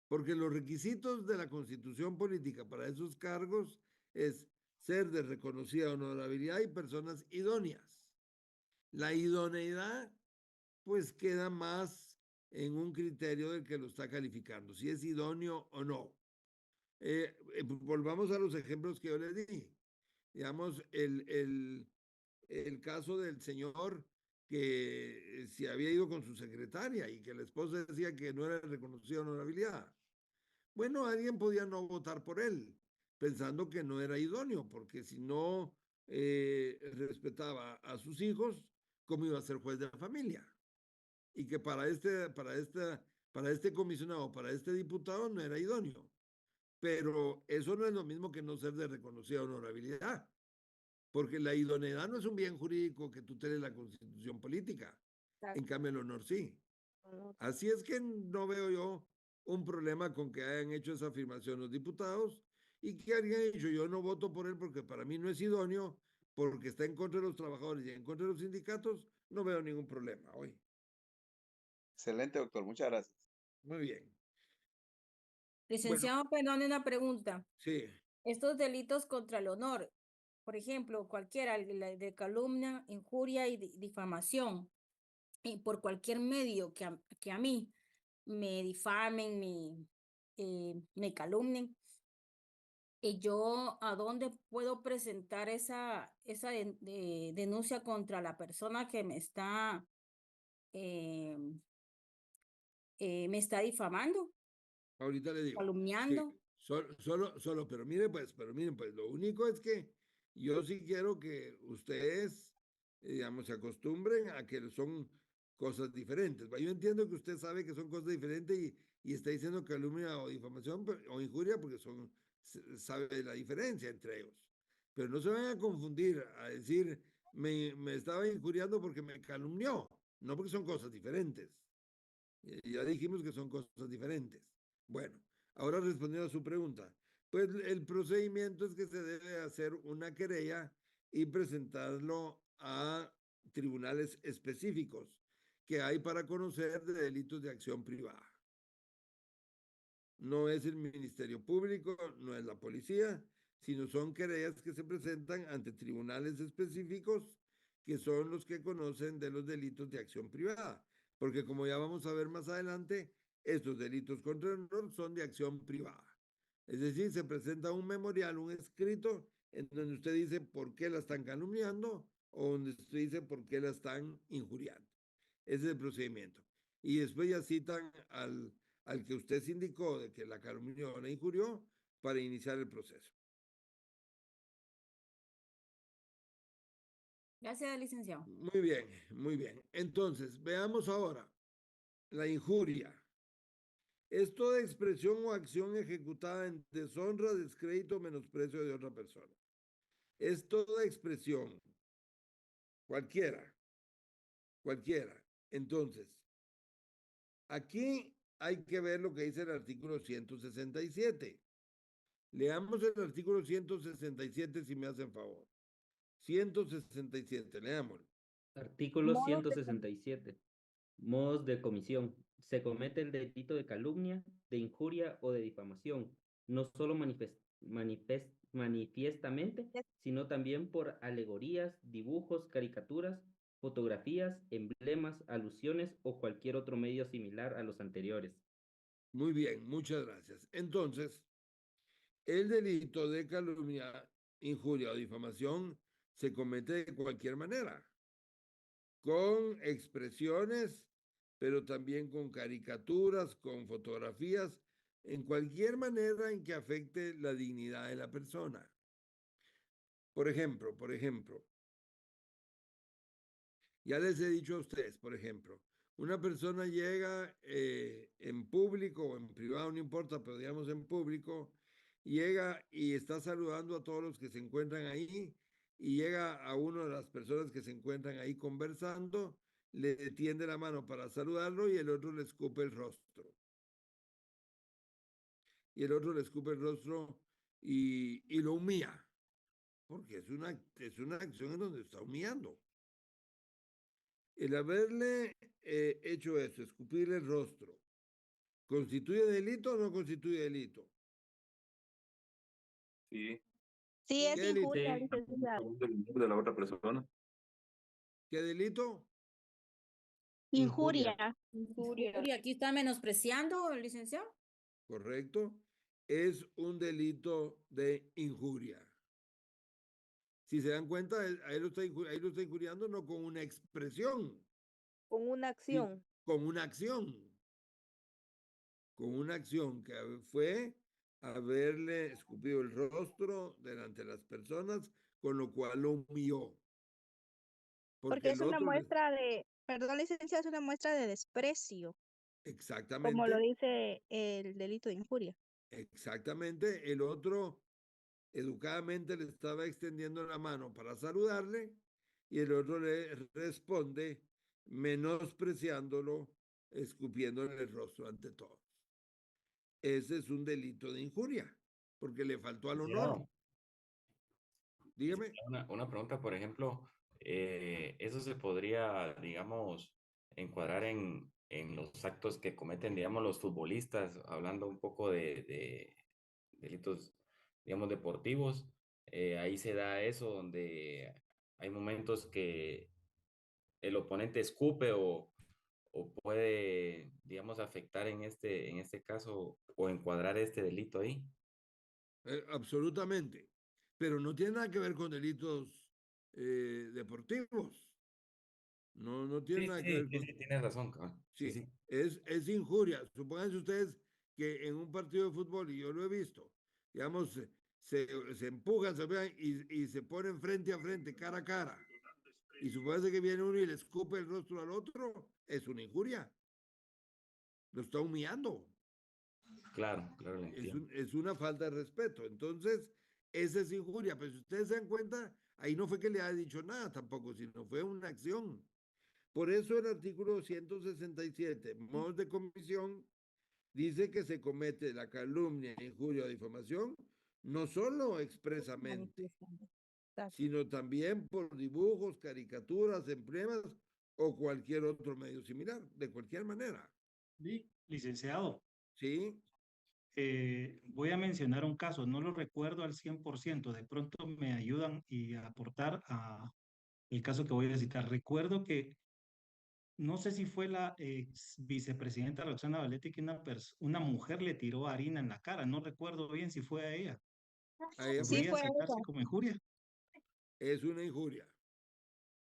Porque los requisitos de la constitución política para esos cargos es ser de reconocida honorabilidad y personas idóneas. La idoneidad, pues queda más en un criterio del que lo está calificando, si es idóneo o no. Volvamos a los ejemplos que yo les di. Digamos, el caso del señor que se había ido con su secretaria y que la esposa decía que no era reconocida honorabilidad. Bueno, alguien podía no votar por él, pensando que no era idóneo, porque si no respetaba a sus hijos, ¿cómo iba a ser juez de la familia? Y que para este comisionado, para este diputado, no era idóneo. Pero eso no es lo mismo que no ser de reconocida honorabilidad, porque la idoneidad no es un bien jurídico que tutele la constitución política. En cambio, el honor sí. Así es que no veo yo un problema con que hayan hecho esa afirmación los diputados y que alguien dicho yo no voto por él porque para mí no es idóneo, porque está en contra de los trabajadores y en contra de los sindicatos, no veo ningún problema hoy. Excelente, doctor. Muchas gracias. Muy bien. Licenciado, perdón, una pregunta. Sí. Estos delitos contra el honor, por ejemplo, cualquiera de calumnia, injuria y difamación, por cualquier medio que a mí me difamen, me calumnien, yo a dónde puedo presentar esa denuncia contra la persona que me está difamando, Ahorita le digo. calumniando. Sí, pero miren pues, lo único es que yo sí quiero que ustedes, digamos, se acostumbren a que son cosas diferentes. Yo entiendo que usted sabe que son cosas diferentes y está diciendo calumnia o difamación o injuria porque sabe la diferencia entre ellos. Pero no se vayan a confundir a decir, me estaba injuriando porque me calumnió, no porque son cosas diferentes. Ya dijimos que son cosas diferentes. Bueno, ahora respondiendo a su pregunta, pues el procedimiento es que se debe hacer una querella y presentarlo a tribunales específicos que hay para conocer de delitos de acción privada. No es el Ministerio Público, no es la policía, sino son querellas que se presentan ante tribunales específicos que son los que conocen de los delitos de acción privada, porque como ya vamos a ver más adelante, estos delitos contra el honor son de acción privada. Es decir, se presenta un memorial, un escrito, en donde usted dice por qué la están calumniando o donde usted dice por qué la están injuriando. Ese es el procedimiento. Y después ya citan al que usted se indicó de que la calumnió o la injurió para iniciar el proceso. Gracias, licenciado. Muy bien, muy bien. Entonces, veamos ahora la injuria. Es toda expresión o acción ejecutada en deshonra, descrédito o menosprecio de otra persona. Es toda expresión, cualquiera. Entonces, aquí hay que ver lo que dice el artículo 167. Leamos el artículo 167 si me hacen favor. 167, leámoslo. Artículo Modos de 167. Modos de comisión. Se comete el delito de calumnia, de injuria o de difamación, no solo manifiestamente, sino también por alegorías, dibujos, caricaturas, fotografías, emblemas, alusiones o cualquier otro medio similar a los anteriores. Muy bien, muchas gracias. Entonces, el delito de calumnia, injuria o difamación se comete de cualquier manera, con expresiones, pero también con caricaturas, con fotografías, en cualquier manera en que afecte la dignidad de la persona. Por ejemplo, ya les he dicho a ustedes, por ejemplo, una persona llega en público o en privado, no importa, pero digamos en público, llega y está saludando a todos los que se encuentran ahí y llega a una de las personas que se encuentran ahí conversando, le tiende la mano para saludarlo y el otro le escupe el rostro. Y el otro le escupe el rostro y lo humilla, porque es una acción en donde está humillando. El haberle hecho eso, escupirle el rostro, ¿constituye delito o no constituye delito? Sí. Sí, es ¿Qué delito? injuria, Sí. licenciado. De la otra persona. ¿Qué delito? Injuria. Injuria. Aquí está menospreciando, licenciado. Correcto. Es un delito de injuria. Si se dan cuenta, ahí lo está injuriando no con una expresión, Con una acción. con una acción. Con una acción que fue haberle escupido el rostro delante de las personas, con lo cual lo humilló. Porque es el una otro muestra de, perdón, licenciado, es una muestra de desprecio, exactamente. como lo dice el delito de injuria. Exactamente. El otro educadamente le estaba extendiendo la mano para saludarle y el otro le responde menospreciándolo, escupiéndole el rostro ante todos. Ese es un delito de injuria, porque le faltó al honor. Dígame. Una pregunta, por ejemplo, eso se podría, digamos, encuadrar en los actos que cometen, digamos, los futbolistas, hablando un poco de delitos, digamos, deportivos. Ahí se da eso, donde hay momentos que el oponente escupe o puede, digamos, afectar en este caso o encuadrar este delito ahí. Absolutamente. Pero no tiene nada que ver con delitos deportivos. No tiene nada que ver con... Sí, tienes razón. Sí, Sí. Es injuria. Supónganse ustedes que en un partido de fútbol, y yo lo he visto, digamos, se empujan, se vean y se ponen frente a frente, cara a cara. Y supónganse que viene uno y le escupe el rostro al otro, es una injuria. Lo está humillando. Claro, lo entiendo. Es una falta de respeto. Entonces, esa es injuria. Pero si ustedes se dan cuenta, ahí no fue que le haya dicho nada tampoco, sino fue una acción. Por eso el artículo 167, modos de comisión, dice que se comete la calumnia, injuria o difamación, no solo expresamente, sino también por dibujos, caricaturas, emblemas o cualquier otro medio similar, de cualquier manera. Licenciado. Sí. Voy a mencionar un caso, no lo recuerdo al 100%, de pronto me ayudan y a aportar a el caso que voy a citar. Recuerdo que, no sé si fue la ex vicepresidenta Roxana Valetti, que una mujer le tiró harina en la cara. No recuerdo bien si fue a ella. A ella Sí, ¿Podría fue sacarse ella. como injuria? es una injuria.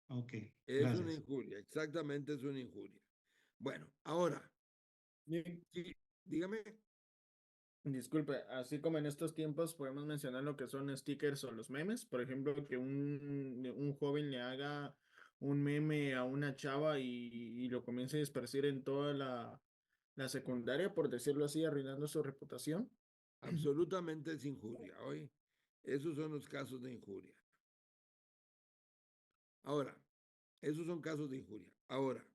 Ok, Es una gracias. injuria, exactamente es una injuria. Bueno, ahora, Bien, sí, dígame. disculpe, así como en estos tiempos podemos mencionar lo que son stickers o los memes, por ejemplo, que un joven le haga un meme a una chava y lo comience a esparcir en toda la secundaria, por decirlo así, arruinando su reputación. Absolutamente es injuria, ¿oye? Esos son los casos de injuria. Ahora, esos son casos de injuria. Ahora,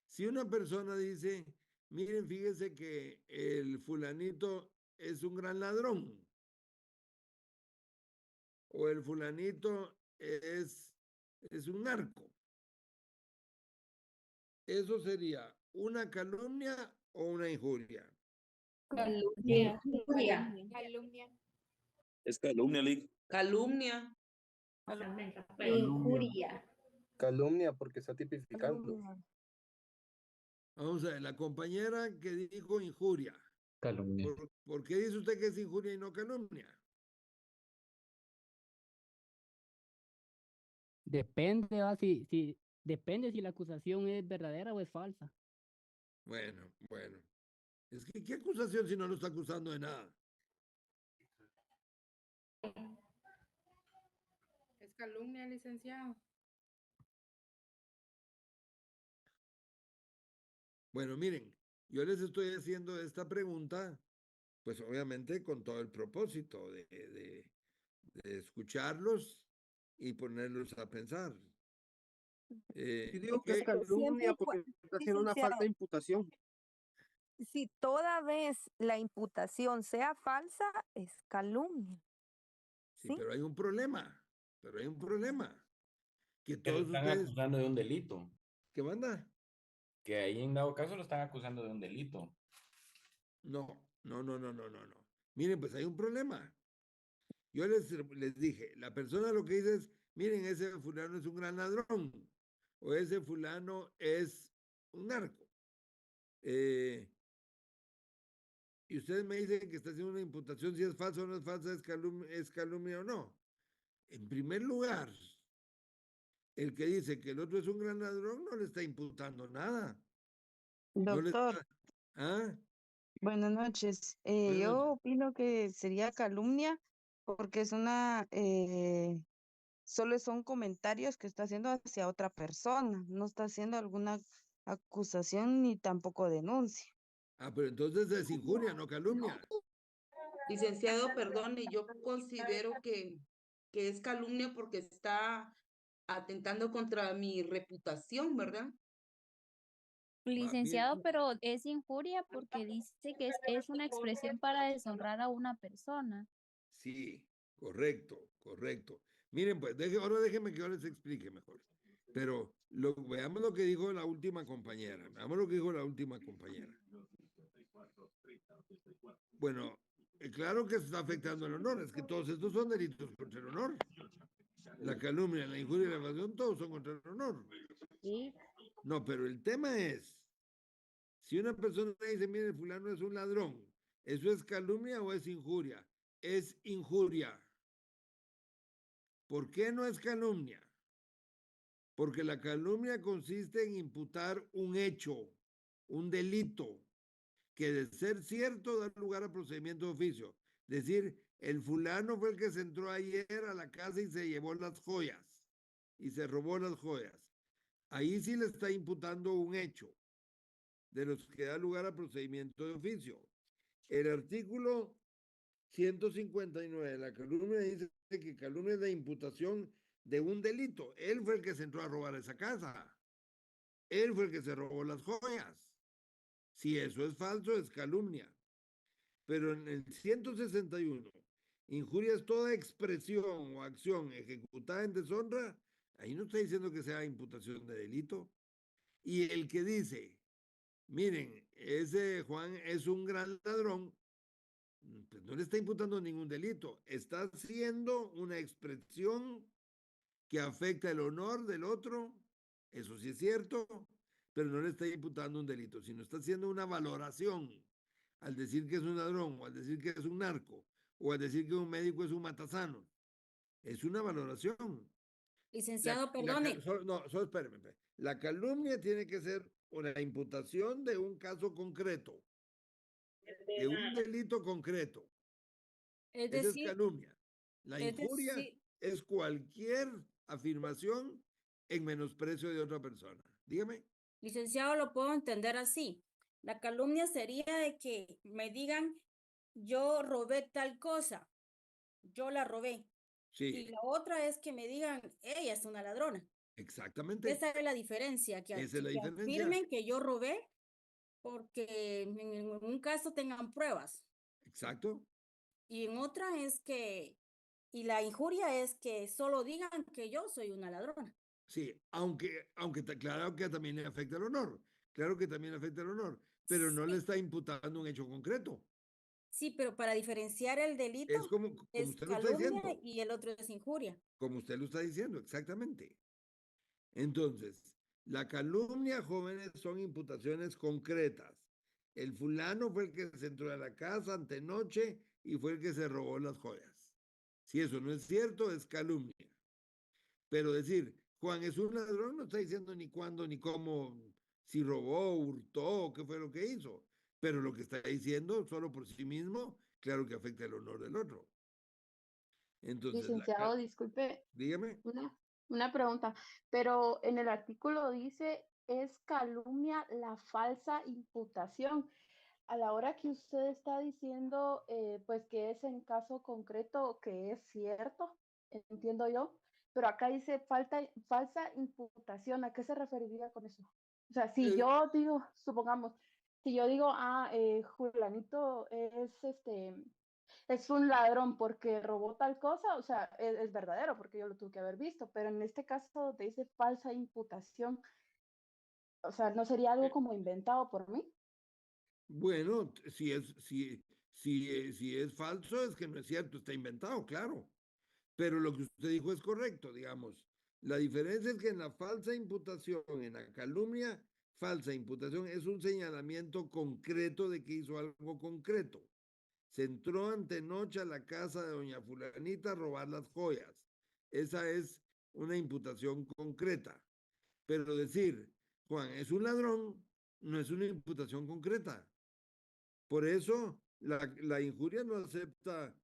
si una persona dice, miren, fíjese que el fulanito es un gran ladrón, o el fulanito es un narco, ¿eso sería una calumnia o una injuria? Calumnia. Injuria. Calumnia. Es calumnia, Lick. Calumnia. Injuria. Calumnia porque está tipificando. Vamos a ver, la compañera que dijo injuria. Calumnia. ¿Por qué dice usted que es injuria y no calumnia? Depende, depende si la acusación es verdadera o es falsa. Bueno. Es que, ¿qué acusación si no lo está acusando de nada? Es calumnia, licenciado. Bueno, miren, yo les estoy haciendo esta pregunta, pues obviamente con todo el propósito de escucharlos y ponerlos a pensar. Yo digo que es calumnia porque está haciendo una falta de imputación. Si toda vez la imputación sea falsa, es calumnia. Sí, pero hay un problema, que Que lo todos están ustedes, acusando de un delito. ¿qué manda? Que ahí en dado caso lo están acusando de un delito. No. Miren, pues hay un problema. Yo les dije, la persona lo que dice es, miren, ese fulano es un gran ladrón, o ese fulano es un narco. Y ustedes me dicen que está haciendo una imputación, si es falsa o no es falsa, es calumnia o no. En primer lugar, el que dice que el otro es un gran ladrón no le está imputando nada. No le Doctor, está- ¿Ah? buenas noches. Buenas Yo noches. opino que sería calumnia porque es solo son comentarios que está haciendo hacia otra persona, no está haciendo alguna acusación ni tampoco denuncia. Ah, pero entonces es injuria, no calumnia. Licenciado, perdone, yo considero que es calumnia porque está atentando contra mi reputación, ¿verdad? Licenciado, pero es injuria porque dice que es una expresión para deshonrar a una persona. Sí, correcto. Miren, pues, ahora déjenme que yo les explique mejor. Pero veamos lo que dijo la última compañera. Bueno, claro que se está afectando el honor. Es que todos estos son delitos contra el honor. La calumnia, la injuria y la evasión, todos son contra el honor. Sí. No, pero el tema es, si una persona dice, mire, fulano es un ladrón, ¿eso es calumnia o es injuria? Es injuria. ¿Por qué no es calumnia? Porque la calumnia consiste en imputar un hecho, un delito, que de ser cierto da lugar a procedimiento de oficio. Decir, el fulano fue el que se entró ayer a la casa y se llevó las joyas y se robó las joyas. Ahí sí le está imputando un hecho de los que da lugar a procedimiento de oficio. El artículo 159 de la calumnia dice que calumnia es la imputación de un delito. Él fue el que se entró a robar esa casa. Él fue el que se robó las joyas. Si eso es falso, es calumnia. Pero en el 161, injuria es toda expresión o acción ejecutada en deshonra, ahí no está diciendo que sea imputación de delito. Y el que dice, miren, ese Juan es un gran ladrón, pues no le está imputando ningún delito, está haciendo una expresión que afecta el honor del otro, eso sí es cierto, pero no le está imputando un delito, sino está haciendo una valoración al decir que es un ladrón, o al decir que es un narco, o al decir que un médico es un matasanos. Es una valoración. Licenciado, perdone. Solo espérame. La calumnia tiene que ser una imputación de un caso concreto, de un delito concreto. Es Esa es decir, calumnia. La injuria es cualquier afirmación en menosprecio de otra persona. Dígame. licenciado, lo puedo entender así. La calumnia sería de que me digan, yo robé tal cosa, yo la robé. Sí. Y la otra es que me digan, ella es una ladrona. Exactamente. Esa es la diferencia, que, Esa es la que diferencia. afirmen que yo robé porque en un caso tengan pruebas. Exacto. Y en otra es que, y la injuria es que solo digan que yo soy una ladrona. Sí, aunque claro que también le afecta el honor. Claro que también le afecta el honor, pero no le está imputando un hecho concreto. Sí, pero para diferenciar el delito es como es usted lo está calumnia diciendo. y el otro es injuria. Como usted lo está diciendo, exactamente. Entonces, la calumnia, jóvenes, son imputaciones concretas. El fulano fue el que se entró a la casa antenoche y fue el que se robó las joyas. Si eso no es cierto, es calumnia. Pero decir, Juan es un ladrón, no está diciendo ni cuándo, ni cómo, si robó, hurtó, qué fue lo que hizo. Pero lo que está diciendo, solo por sí mismo, claro que afecta el honor del otro. Entonces, Licenciado, disculpe, dígame. una pregunta, pero en el artículo dice, es calumnia la falsa imputación. A la hora que usted está diciendo, pues que es en caso concreto, que es cierto, entiendo yo, pero acá dice falsa imputación. ¿A qué se referiría con eso? O sea, si yo digo, supongamos, si yo digo, Julianito es un ladrón porque robó tal cosa, o sea, es verdadero porque yo lo tuve que haber visto, pero en este caso te dice falsa imputación, o sea, ¿no sería algo como inventado por mí? Bueno, si es falso, es que no es cierto, está inventado, claro. Pero lo que usted dijo es correcto, digamos. La diferencia es que en la falsa imputación, en la calumnia, falsa imputación es un señalamiento concreto de que hizo algo concreto. Se entró antenoche a la casa de doña fulanita a robar las joyas. Esa es una imputación concreta. Pero decir, Juan es un ladrón, no es una imputación concreta. Por eso la injuria no acepta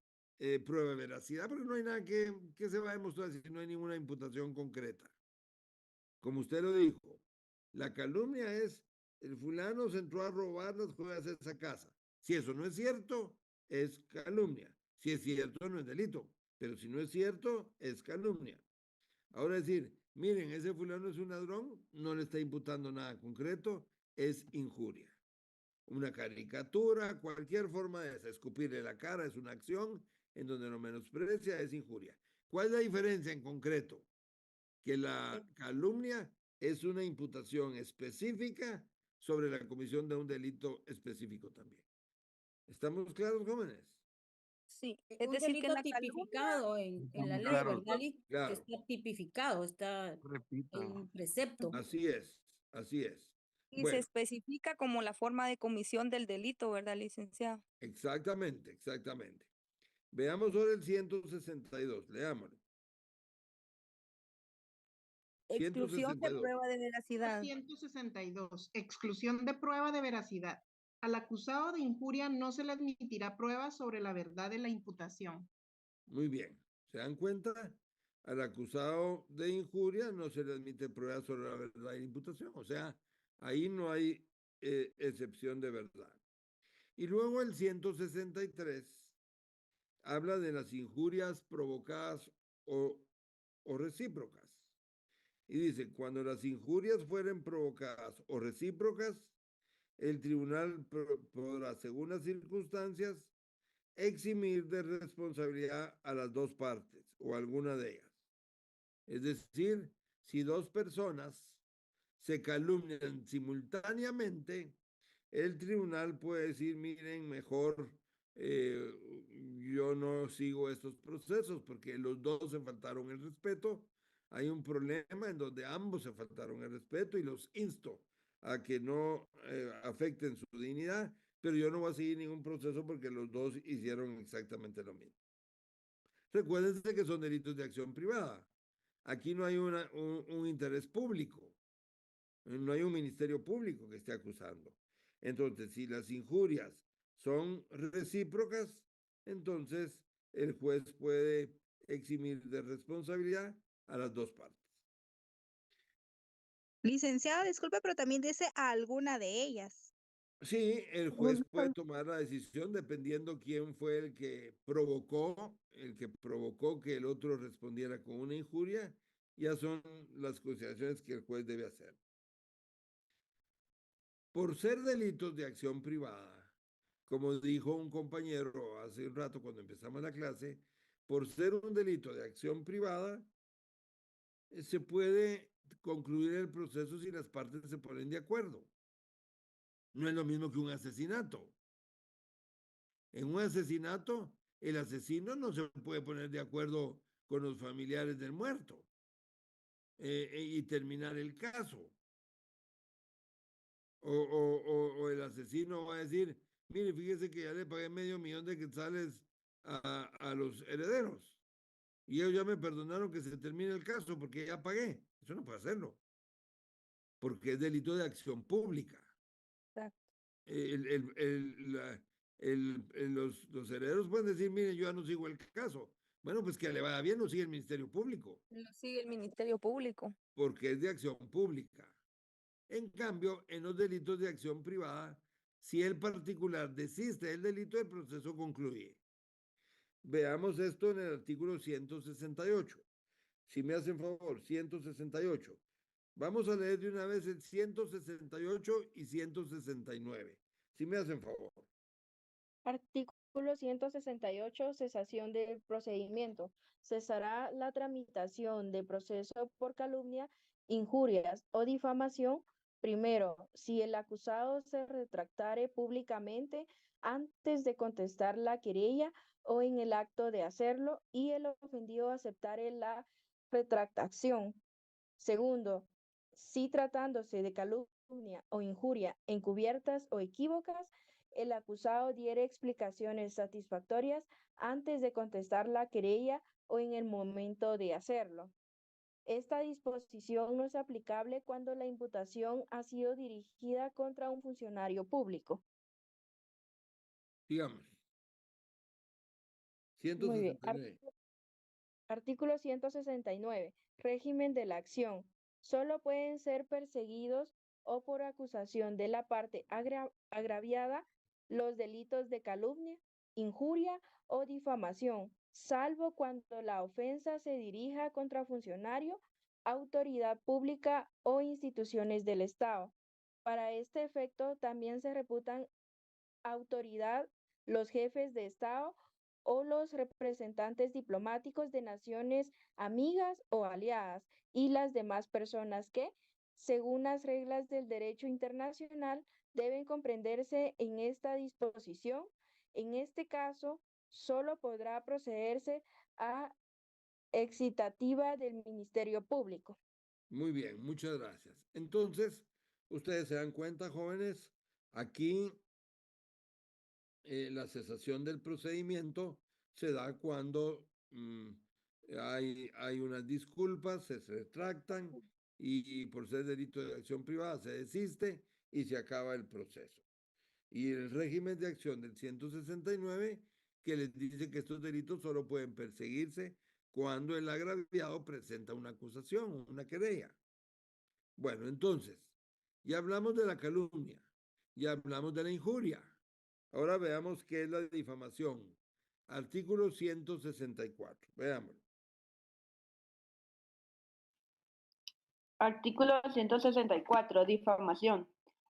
prueba de veracidad, porque no hay nada que se va a demostrar si no hay ninguna imputación concreta. Como usted lo dijo, la calumnia es, el fulano se entró a robar las joyas de esa casa. Si eso no es cierto, es calumnia. Si es cierto, no es delito. Pero si no es cierto, es calumnia. Ahora decir, miren, ese fulano es un ladrón, no le está imputando nada concreto, es injuria. Una caricatura, cualquier forma de escupirle la cara es una acción en donde lo menosprecia, es injuria. ¿Cuál es la diferencia en concreto? Que la calumnia es una imputación específica sobre la comisión de un delito específico también. ¿Estamos claros, jóvenes? Sí, es Un decir, que delito la tipificado en la ley, Claro. ¿verdad, Lee? Claro. Está tipificado, está Repita. en precepto. Así es, así es. y se Bueno, especifica como la forma de comisión del delito, ¿verdad, licenciado? exactamente, exactamente. Veamos ahora el 162, leámoslo. Exclusión de 162. prueba de veracidad. 162. Exclusión de prueba de veracidad. Al acusado de injuria no se le admitirá pruebas sobre la verdad de la imputación. Muy bien. ¿Se dan cuenta? Al acusado de injuria no se le admite pruebas sobre la verdad de la imputación. O sea, ahí no hay excepción de verdad. Y luego el 163 habla de las injurias provocadas o recíprocas. Y dice, cuando las injurias fueren provocadas o recíprocas, el tribunal podrá, según las circunstancias, eximir de responsabilidad a las dos partes o alguna de ellas. Es decir, si dos personas se calumnian simultáneamente, el tribunal puede decir, miren, mejor yo no sigo estos procesos porque los dos se faltaron el respeto hay un problema en donde ambos se faltaron el respeto y los insto a que no afecten su dignidad, pero yo no voy a seguir ningún proceso porque los dos hicieron exactamente lo mismo. Recuérdense que son delitos de acción privada. Aquí no hay un interés público, no hay un ministerio público que esté acusando. Entonces, si las injurias son recíprocas, entonces el juez puede eximir de responsabilidad a las dos partes. Licenciado, disculpe, pero también dice a alguna de ellas. Sí, el juez puede tomar la decisión dependiendo quién fue el que provocó que el otro respondiera con una injuria. Ya son las consideraciones que el juez debe hacer. Por ser delitos de acción privada, como dijo un compañero hace un rato cuando empezamos la clase, por ser un delito de acción privada, se puede concluir el proceso si las partes se ponen de acuerdo. No es lo mismo que un asesinato. En un asesinato, el asesino no se puede poner de acuerdo con los familiares del muerto y terminar el caso. O el asesino va a decir, mire, fíjese que ya le pagué $500,000 de quetzales a los herederos. Y ellos ya me perdonaron que se termine el caso porque ya pagué. Eso no puede hacerlo. Porque es delito de acción pública. Exacto. Los herederos pueden decir, mire, yo ya no sigo el caso. Bueno, pues que le vaya bien, no sigue el Ministerio Público. Lo sigue el Ministerio Público. Porque es de acción pública. En cambio, en los delitos de acción privada, si el particular desiste del delito, el proceso concluye. Veamos esto en el artículo 168. Si me hacen favor, 168. Vamos a leer de una vez el 168 y 169. Si me hacen favor. Artículo 168, cesación del procedimiento. Cesará la tramitación de proceso por calumnia, injurias o difamación, primero, si el acusado se retractare públicamente antes de contestar la querella o en el acto de hacerlo y el ofendido aceptare la retractación. Segundo, si tratándose de calumnia o injuria encubiertas o equívocas, el acusado diere explicaciones satisfactorias antes de contestar la querella o en el momento de hacerlo. Esta disposición no es aplicable cuando la imputación ha sido dirigida contra un funcionario público. Digamos. Muy bien. 169. Artículo 169. Régimen de la acción. Solo pueden ser perseguidos o por acusación de la parte agraviada los delitos de calumnia, injuria o difamación, salvo cuando la ofensa se dirija contra funcionario, autoridad pública o instituciones del Estado. Para este efecto también se reputan autoridad los jefes de Estado o los representantes diplomáticos de naciones amigas o aliadas y las demás personas que, según las reglas del derecho internacional, deben comprenderse en esta disposición. En este caso, solo podrá procederse a excitativa del Ministerio Público. Muy bien, muchas gracias. Entonces, ustedes se dan cuenta, jóvenes, aquí la cesación del procedimiento se da cuando hay unas disculpas, se retractan y por ser delito de acción privada se desiste y se acaba el proceso. Y el régimen de acción del 169 que les dice que estos delitos solo pueden perseguirse cuando el agraviado presenta una acusación, una querella. Bueno, entonces, ya hablamos de la calumnia, ya hablamos de la injuria. Ahora veamos qué es la difamación. Artículo 164. Veámoslo. Artículo 164. Difamación.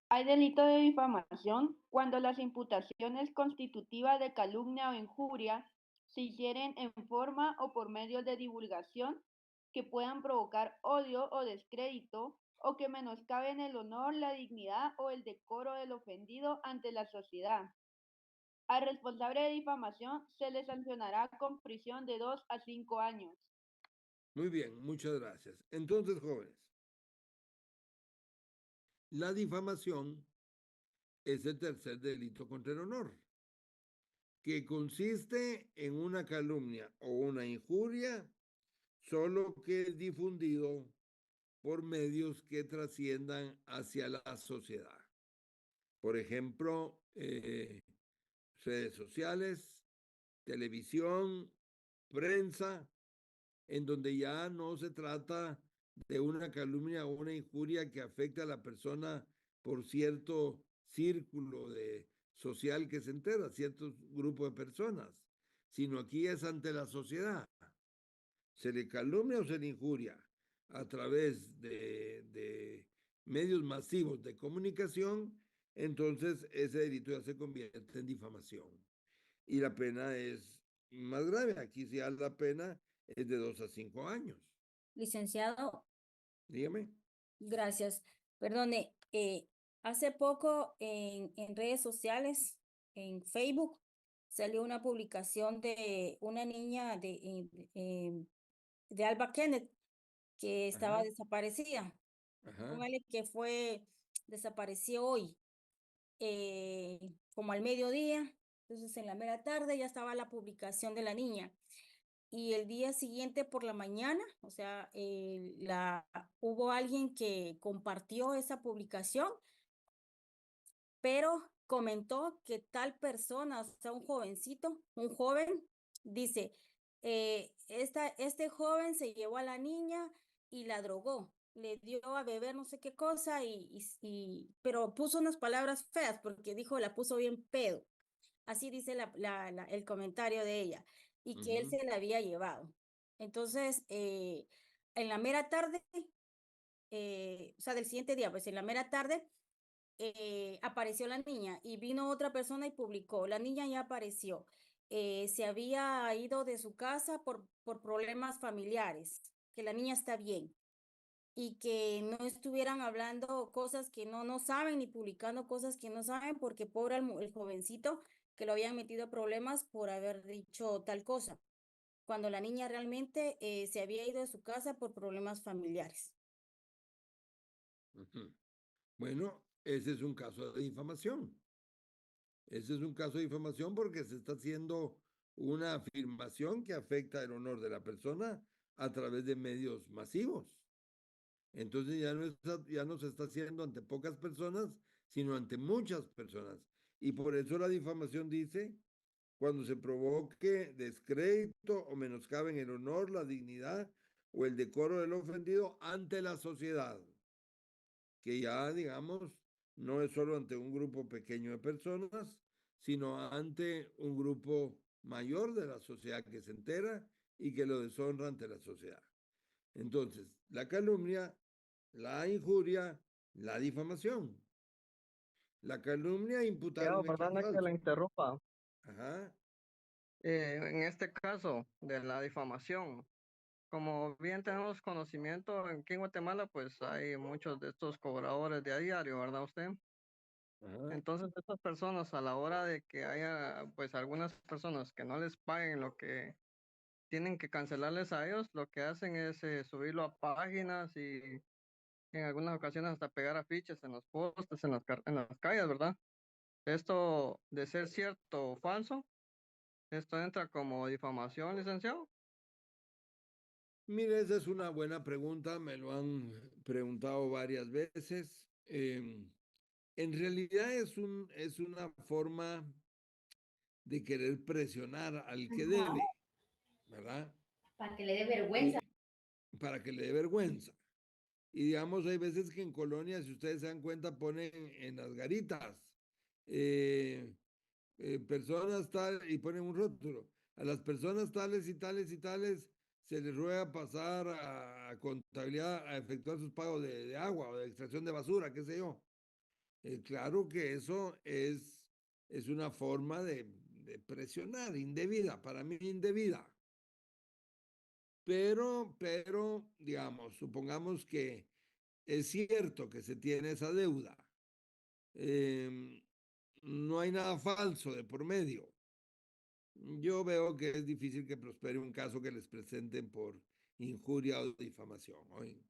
Hay delito de difamación cuando las imputaciones constitutivas de calumnia o injuria se hicieren en forma o por medio de divulgación que puedan provocar odio o descrédito o que menoscaben el honor, la dignidad o el decoro del ofendido ante la sociedad. Al responsable de difamación se le sancionará con prisión de 2 a 5 años. Muy bien, muchas gracias. Entonces, jóvenes, la difamación es el tercer delito contra el honor, que consiste en una calumnia o una injuria, solo que es difundido por medios que trasciendan hacia la sociedad. Por ejemplo, redes sociales, televisión, prensa, en donde ya no se trata de una calumnia o una injuria que afecta a la persona por cierto círculo social que se entera, cierto grupo de personas, sino aquí es ante la sociedad. Se le calumnia o se le injuria a través de medios masivos de comunicación, entonces ese delito ya se convierte en difamación. Y la pena es más grave. Aquí sí la pena es de 2 a 5 años. Licenciado, Dígame. gracias. Perdone, hace poco en redes sociales, en Facebook, salió una publicación de una niña de Alba Kenneth que estaba Ajá. desaparecida. Ajá. Póngale que desapareció hoy, como al mediodía. Entonces en la mera tarde ya estaba la publicación de la niña. Y el día siguiente por la mañana, o sea, hubo alguien que compartió esa publicación, pero comentó que tal persona, o sea, un joven, dice, este joven se llevó a la niña y la drogó, le dio a beber no sé qué cosa, pero puso unas palabras feas porque dijo, la puso bien pedo. Así dice el comentario de ella, y que él se la había llevado. Entonces, en la mera tarde, o sea, del siguiente día, pues en la mera tarde, apareció la niña y vino otra persona y publicó, la niña ya apareció, se había ido de su casa por problemas familiares, que la niña está bien y que no estuvieran hablando cosas que no saben ni publicando cosas que no saben porque pobre el jovencito que lo habían metido a problemas por haber dicho tal cosa, cuando la niña realmente se había ido de su casa por problemas familiares. Bueno, ese es un caso de difamación. Ese es un caso de difamación porque se está haciendo una afirmación que afecta el honor de la persona a través de medios masivos. Entonces ya no se está haciendo ante pocas personas, sino ante muchas personas. Y por eso la difamación dice, cuando se provoque descrédito o menoscaben el honor, la dignidad o el decoro del ofendido ante la sociedad, que ya, digamos, no es solo ante un grupo pequeño de personas, sino ante un grupo mayor de la sociedad que se entera y que lo deshonra ante la sociedad. Entonces, la calumnia, la injuria, la difamación. La calumnia imputar un hecho Perdona que falso. la interrumpa. Ajá. En este caso de la difamación, como bien tenemos conocimiento, aquí en Guatemala pues hay muchos de estos cobradores de a diario, ¿verdad usted? Ajá. Entonces estas personas a la hora de que haya pues algunas personas que no les paguen lo que tienen que cancelarles a ellos, lo que hacen es subirlo a páginas y en algunas ocasiones hasta pegar afiches en los postes, en las calles, ¿verdad? Esto de ser cierto o falso, esto entra como difamación, licenciado. Mire, esa es una buena pregunta, me lo han preguntado varias veces. En realidad es una forma de querer presionar al que debe, ¿verdad? Para que le dé vergüenza. Para que le dé vergüenza. Y digamos, hay veces que en colonias, si ustedes se dan cuenta, ponen en las garitas personas tal y ponen un rótulo. A las personas tales y tales y tales se les ruega pasar a contabilidad a efectuar sus pagos de agua o de extracción de basura, qué sé yo. Claro que eso es una forma de presionar, indebida, para mí indebida. Pero, digamos, supongamos que es cierto que se tiene esa deuda. No hay nada falso de por medio. Yo veo que es difícil que prospere un caso que les presenten por injuria o difamación. Oye,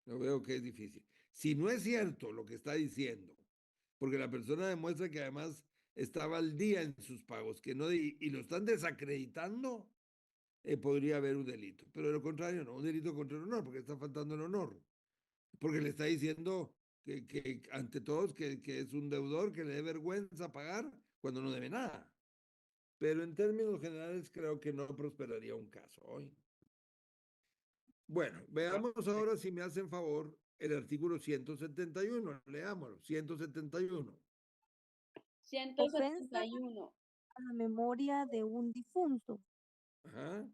no veo que es difícil. Si no es cierto lo que está diciendo, porque la persona demuestra que además estaba al día en sus pagos, que no, y lo están desacreditando, podría haber un delito. Pero de lo contrario, no, un delito contra el honor, porque está faltando el honor. Porque le está diciendo que ante todos que es un deudor, que le dé vergüenza pagar cuando no debe nada. Pero en términos generales creo que no prosperaría un caso hoy. Bueno, veamos ahora si me hacen favor el artículo 171. Leámoslo, 171. 171. A la memoria de un difunto. Ajá.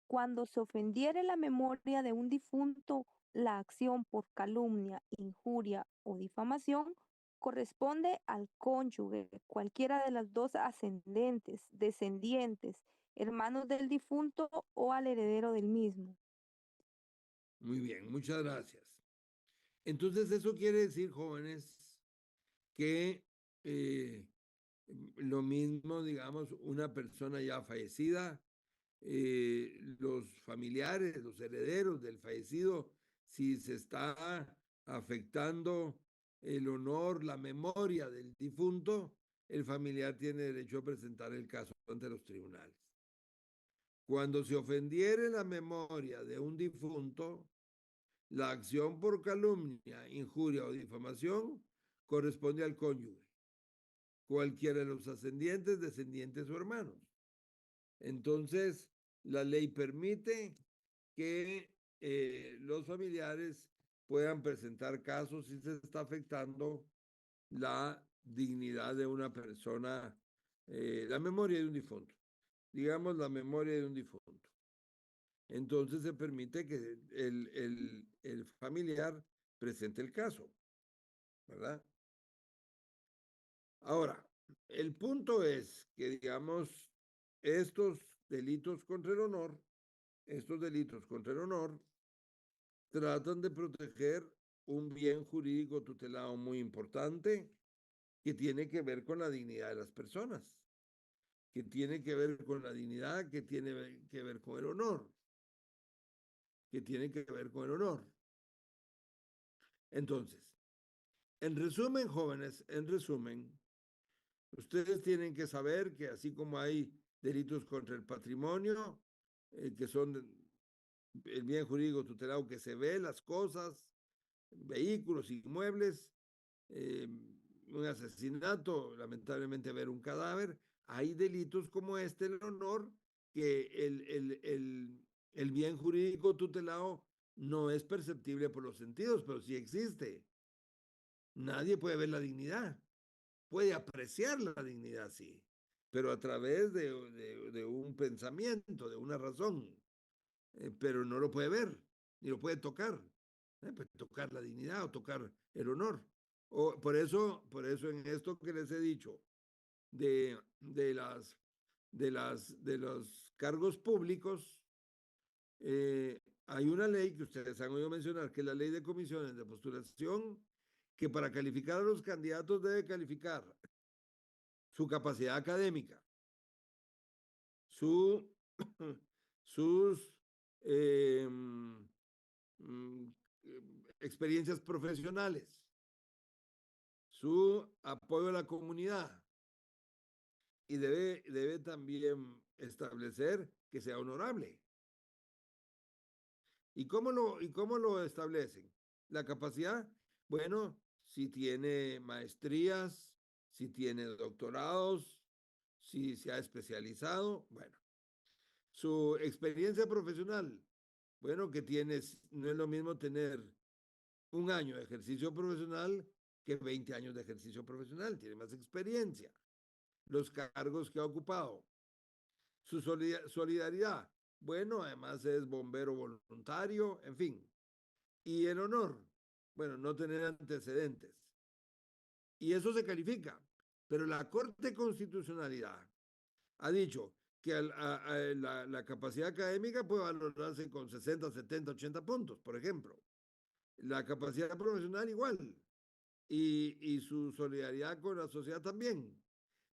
Cuando se ofendiere la memoria de un difunto, la acción por calumnia, injuria o difamación corresponde al cónyuge, cualquiera de las dos ascendentes, descendientes, hermanos del difunto o al heredero del mismo. Muy bien, muchas gracias. Entonces eso quiere decir, jóvenes, que lo mismo, digamos, una persona ya fallecida, los familiares, los herederos del fallecido, si se está afectando el honor, la memoria del difunto, el familiar tiene derecho a presentar el caso ante los tribunales. Cuando se ofendiere la memoria de un difunto, la acción por calumnia, injuria o difamación corresponde al cónyuge, cualquiera de los ascendientes, descendientes o hermanos. Entonces, la ley permite que los familiares puedan presentar casos si se está afectando la dignidad de una persona, la memoria de un difunto, digamos la memoria de un difunto. Entonces se permite que el familiar presente el caso, ¿verdad? Ahora, el punto es que, digamos, estos delitos contra el honor tratan de proteger un bien jurídico tutelado muy importante que tiene que ver con la dignidad de las personas, que tiene que ver con la dignidad, que tiene que ver con el honor, Entonces, en resumen, jóvenes, ustedes tienen que saber que así como hay delitos contra el patrimonio, que son el bien jurídico tutelado que se ve, las cosas, vehículos, inmuebles, un asesinato, lamentablemente ver un cadáver, hay delitos como este, el honor, que el bien jurídico tutelado no es perceptible por los sentidos, pero sí existe. Nadie puede ver la dignidad, puede apreciar la dignidad, sí, pero a través de un pensamiento, de una razón, pero no lo puede ver, ni lo puede tocar. Pues tocar la dignidad o tocar el honor. Por eso en esto que les he dicho de los cargos públicos, hay una ley que ustedes han oído mencionar, que es la ley de comisiones de postulación, que para calificar a los candidatos debe calificar su capacidad académica, sus experiencias profesionales, su apoyo a la comunidad, y debe también establecer que sea honorable. ¿Y cómo lo establecen? La capacidad, bueno, si tiene maestrías, si tiene doctorados, si se ha especializado, bueno. Su experiencia profesional, bueno, que tienes, no es lo mismo tener un año de ejercicio profesional que 20 años de ejercicio profesional, tiene más experiencia. Los cargos que ha ocupado. Su solidaridad, bueno, además es bombero voluntario, en fin. Y el honor, bueno, no tener antecedentes. Y eso se califica. Pero la Corte de Constitucionalidad ha dicho que la capacidad académica puede valorarse con 60, 70, 80 puntos, por ejemplo. La capacidad profesional igual. Y su solidaridad con la sociedad también.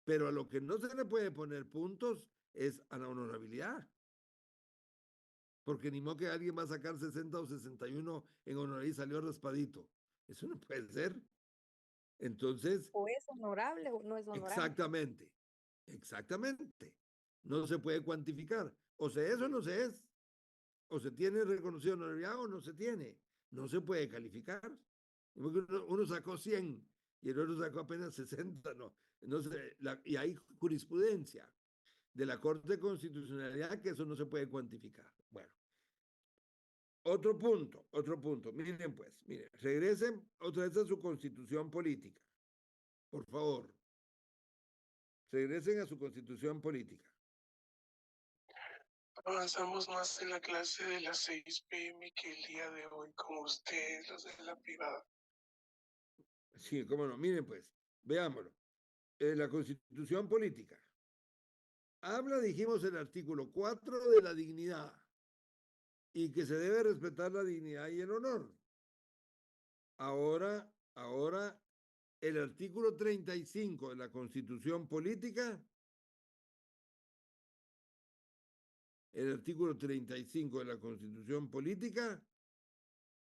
Pero a lo que no se le puede poner puntos es a la honorabilidad. porque ni modo que alguien va a sacar 60 o 61 en honorario y salió raspadito. Eso no puede ser. Entonces, O es honorable o no es honorable. exactamente. No se puede cuantificar. O se es o no se es. O se tiene reconocido honorabilidad o no se tiene. No se puede calificar. Uno sacó 100 y el otro sacó apenas 60, no sé, y hay jurisprudencia de la Corte de Constitucionalidad que eso no se puede cuantificar. Bueno, otro punto. Miren pues, regresen otra vez a su constitución política. Por favor, regresen a su constitución política. Avanzamos más en la clase de las 6 p.m. que el día de hoy, como ustedes, los de la privada. Sí, cómo no. Miren pues, veámoslo. La constitución política habla, dijimos, el artículo 4 de la dignidad y que se debe respetar la dignidad y el honor. Ahora, el artículo 35 de la constitución política,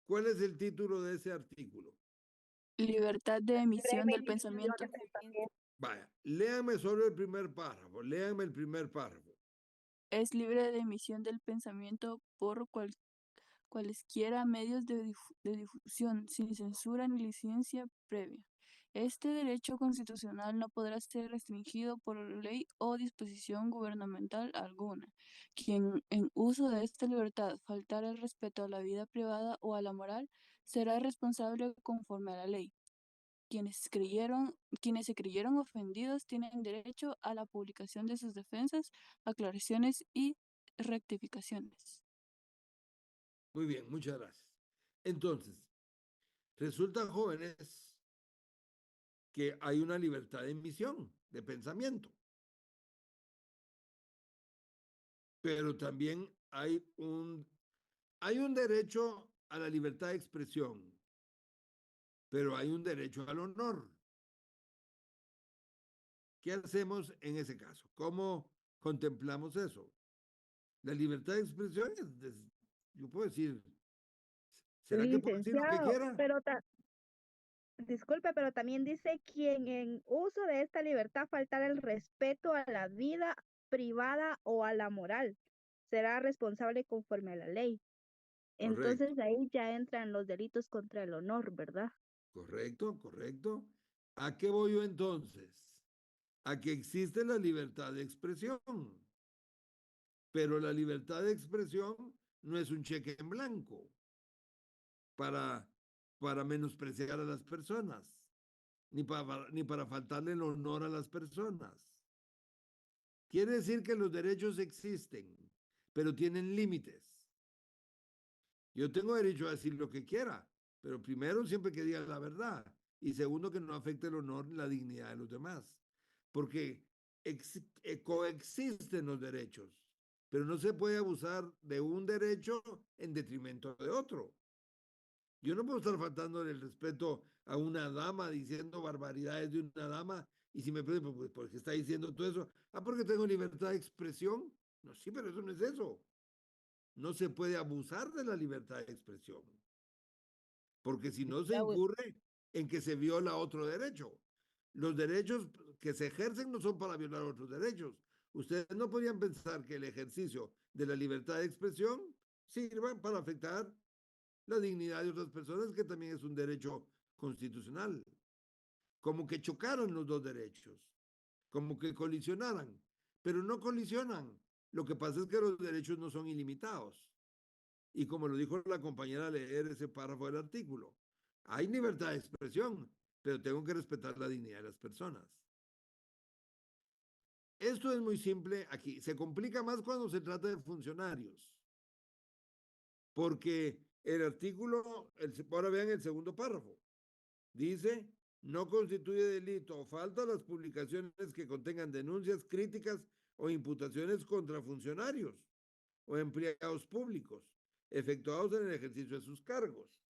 ¿cuál es el título de ese artículo? Libertad de emisión del pensamiento. Vaya, léanme solo el primer párrafo, léanme el primer párrafo. Es libre de emisión del pensamiento por cualesquiera medios de difusión, sin censura ni licencia previa. Este derecho constitucional no podrá ser restringido por ley o disposición gubernamental alguna. Quien en uso de esta libertad faltar el respeto a la vida privada o a la moral, será responsable conforme a la ley. Quienes se creyeron ofendidos tienen derecho a la publicación de sus defensas, aclaraciones y rectificaciones. Muy bien, muchas gracias. Entonces, resulta, jóvenes, que hay una libertad de emisión, de pensamiento. Pero también hay un derecho a la libertad de expresión, pero hay un derecho al honor. ¿Qué hacemos en ese caso? ¿Cómo contemplamos eso? La libertad de expresión yo puedo decir, ¿será que puedo decir lo que quiera? Pero disculpe, pero también dice quien en uso de esta libertad faltar el respeto a la vida privada o a la moral será responsable conforme a la ley. Entonces ahí ya entran los delitos contra el honor, ¿verdad? Correcto. ¿A qué voy yo entonces? A que existe la libertad de expresión. Pero la libertad de expresión no es un cheque en blanco para menospreciar a las personas, ni para faltarle el honor a las personas. Quiere decir que los derechos existen, pero tienen límites. Yo tengo derecho a decir lo que quiera, pero primero siempre que diga la verdad y segundo que no afecte el honor y la dignidad de los demás, porque coexisten los derechos, pero no se puede abusar de un derecho en detrimento de otro. Yo no puedo estar faltando el respeto a una dama diciendo barbaridades de una dama y si me preguntan, pues, ¿por qué está diciendo todo eso? Porque tengo libertad de expresión. No, sí, pero eso no es eso. No se puede abusar de la libertad de expresión, porque si no se incurre en que se viola otro derecho. Los derechos que se ejercen no son para violar otros derechos. Ustedes no podrían pensar que el ejercicio de la libertad de expresión sirva para afectar la dignidad de otras personas, que también es un derecho constitucional. Como que chocaron los dos derechos, como que colisionaran, pero no colisionan. Lo que pasa es que los derechos no son ilimitados. Y como lo dijo la compañera al leer ese párrafo del artículo, hay libertad de expresión, pero tengo que respetar la dignidad de las personas. Esto es muy simple aquí. Se complica más cuando se trata de funcionarios. Porque el artículo, ahora vean el segundo párrafo, dice, no constituye delito o falta las publicaciones que contengan denuncias, críticas o imputaciones contra funcionarios o empleados públicos efectuados en el ejercicio de sus cargos.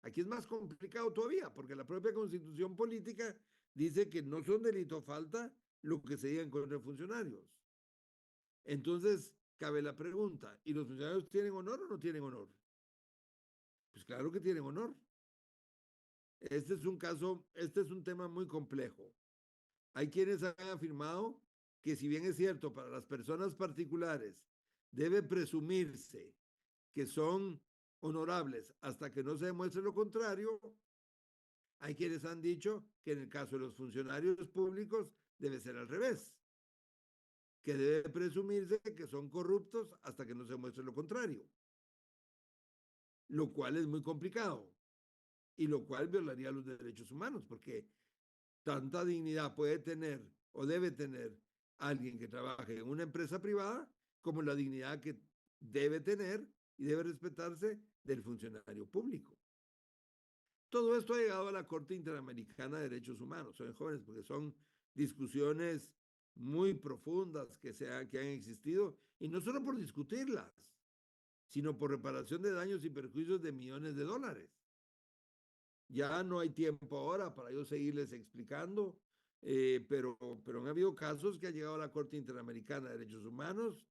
Aquí es más complicado todavía, porque la propia Constitución política dice que no son delito o falta lo que se diga en contra de funcionarios. Entonces, cabe la pregunta, ¿y los funcionarios tienen honor o no tienen honor? Pues claro que tienen honor. Este es un tema muy complejo. Hay quienes han afirmado que si bien es cierto, para las personas particulares debe presumirse que son honorables hasta que no se demuestre lo contrario, hay quienes han dicho que en el caso de los funcionarios públicos debe ser al revés, que debe presumirse que son corruptos hasta que no se muestre lo contrario, lo cual es muy complicado y lo cual violaría los derechos humanos, porque tanta dignidad puede tener o debe tener alguien que trabaje en una empresa privada como la dignidad que debe tener y debe respetarse del funcionario público. Todo esto ha llegado a la Corte Interamericana de Derechos Humanos, son jóvenes, porque son discusiones muy profundas que han existido, y no solo por discutirlas, sino por reparación de daños y perjuicios de millones de dólares. Ya no hay tiempo ahora para yo seguirles explicando, pero han habido casos que han llegado a la Corte Interamericana de Derechos Humanos,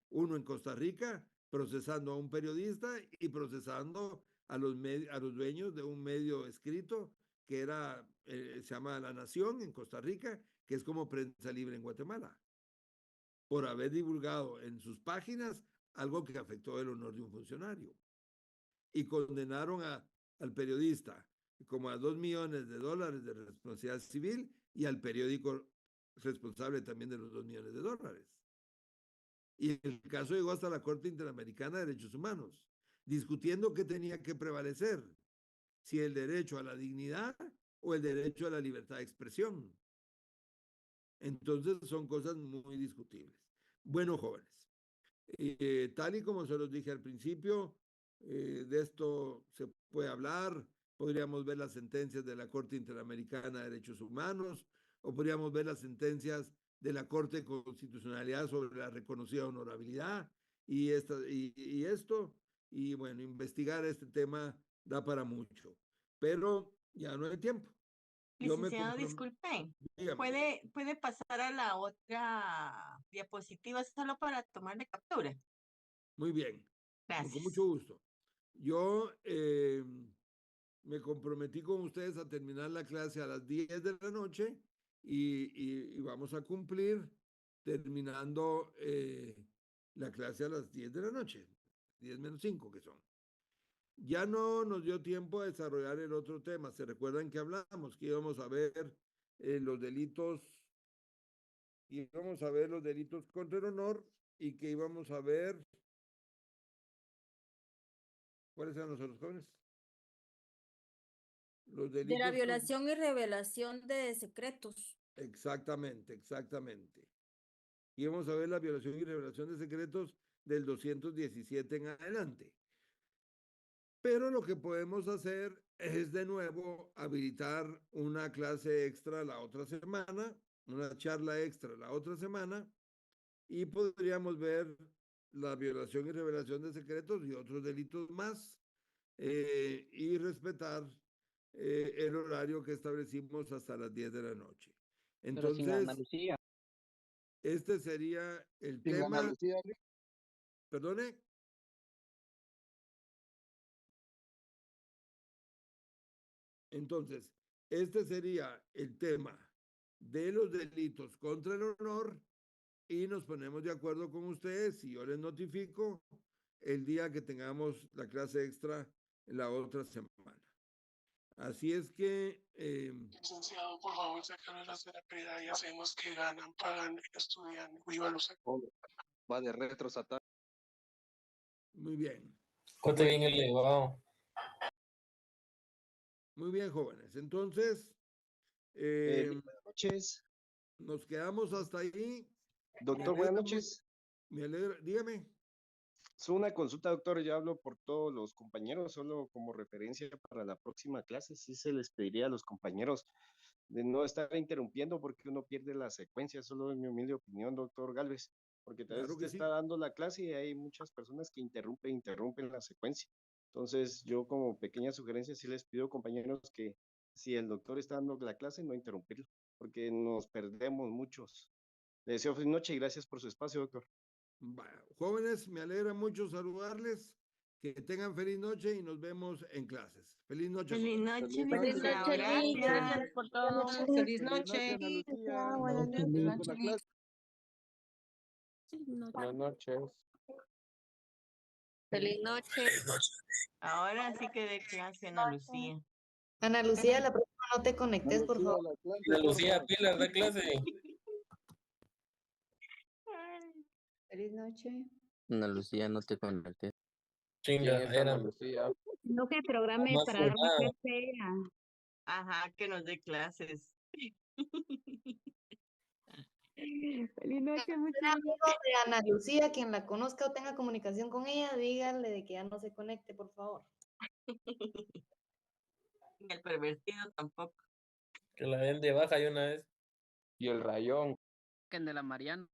uno en Costa Rica, procesando a un periodista y procesando a los dueños de un medio escrito que se llama La Nación en Costa Rica, que es como Prensa Libre en Guatemala, por haber divulgado en sus páginas algo que afectó el honor de un funcionario. Y condenaron al periodista como a $2 millones de responsabilidad civil y al periódico responsable también de los $2 millones. Y el caso llegó hasta la Corte Interamericana de Derechos Humanos, discutiendo qué tenía que prevalecer, si el derecho a la dignidad o el derecho a la libertad de expresión. Entonces son cosas muy discutibles. Bueno, jóvenes, tal y como se los dije al principio, de esto se puede hablar, podríamos ver las sentencias de la Corte Interamericana de Derechos Humanos, o podríamos ver las sentencias de la Corte de Constitucionalidad sobre la reconocida honorabilidad, y bueno, investigar este tema da para mucho, pero ya no hay tiempo. Licenciado, disculpe, Dígame. ¿puede pasar a la otra diapositiva solo para tomarle captura? Muy bien. Gracias. Con mucho gusto. Yo me comprometí con ustedes a terminar la clase a las 10 de la noche y vamos a cumplir terminando la clase a las 10 de la noche, 10 menos 5 que son. Ya no nos dio tiempo a desarrollar el otro tema. ¿Se recuerdan que hablamos? Que íbamos a ver los delitos contra el honor y que íbamos a ver ¿cuáles eran los otros jóvenes? Los delitos De la violación y revelación de secretos. Exactamente. Y vamos a ver la violación y revelación de secretos del 217 en adelante. Pero lo que podemos hacer es de nuevo habilitar una clase extra la otra semana, una charla extra la otra semana, y podríamos ver la violación y revelación de secretos y otros delitos más, y respetar el horario que establecimos hasta las 10 de la noche. Pero sin Entonces, Ana Lucía. este sería el Sin tema. Ana Lucía, Perdone. Entonces, este sería el tema de los delitos contra el honor y nos ponemos de acuerdo con ustedes y yo les notifico el día que tengamos la clase extra la otra semana. Así es que... Licenciado, por favor, sácanos la terapia y hacemos que ganan, pagan, estudian. Viva los va de retro Satán. Muy bien. Corte bien elevado. Muy bien, jóvenes. Entonces, buenas noches. Nos quedamos hasta ahí. Doctor, buenas noches. Me alegra, dígame. Es una consulta, doctor. Yo hablo por todos los compañeros, solo como referencia para la próxima clase. Sí se les pediría a los compañeros de no estar interrumpiendo porque uno pierde la secuencia. Solo es mi humilde opinión, doctor Galvez. Porque tal vez Claro que usted sí. está dando la clase y hay muchas personas que interrumpen la secuencia. Entonces, yo como pequeña sugerencia sí les pido, compañeros, que si el doctor está dando la clase, no interrumpirlo, porque nos perdemos muchos. Le deseo feliz noche y gracias por su espacio, doctor. Bueno, jóvenes, me alegra mucho saludarles. Que tengan feliz noche y nos vemos en clases. Feliz noche. a Feliz todos. noche, Feliz licenciado. noche, Liz. Gracias. Gracias por todo. Feliz Feliz noche, noche. Ana Lucía. Buenas Nos vemos noches. con la clase. Buenas noches. Feliz noche. Ahora sí que de clase, Ana Lucía. Ana Lucía, la próxima no te conectes, por Lucía, favor. la clase, Ana Lucía, porfa. pilas de clase. Feliz noche. Ana Lucía, no te conectes. ¿Quién Chinga, es Ana era Lucía? No que programe más para darme fumada. clase. Ajá, que nos dé clases. Feliz noche, muchachos. Amigo de Ana Lucía, quien la conozca o tenga comunicación con ella, díganle de que ya no se conecte, por favor. Ni el pervertido tampoco. Que la den de baja y una vez. Y el rayón. Que de la Mariano.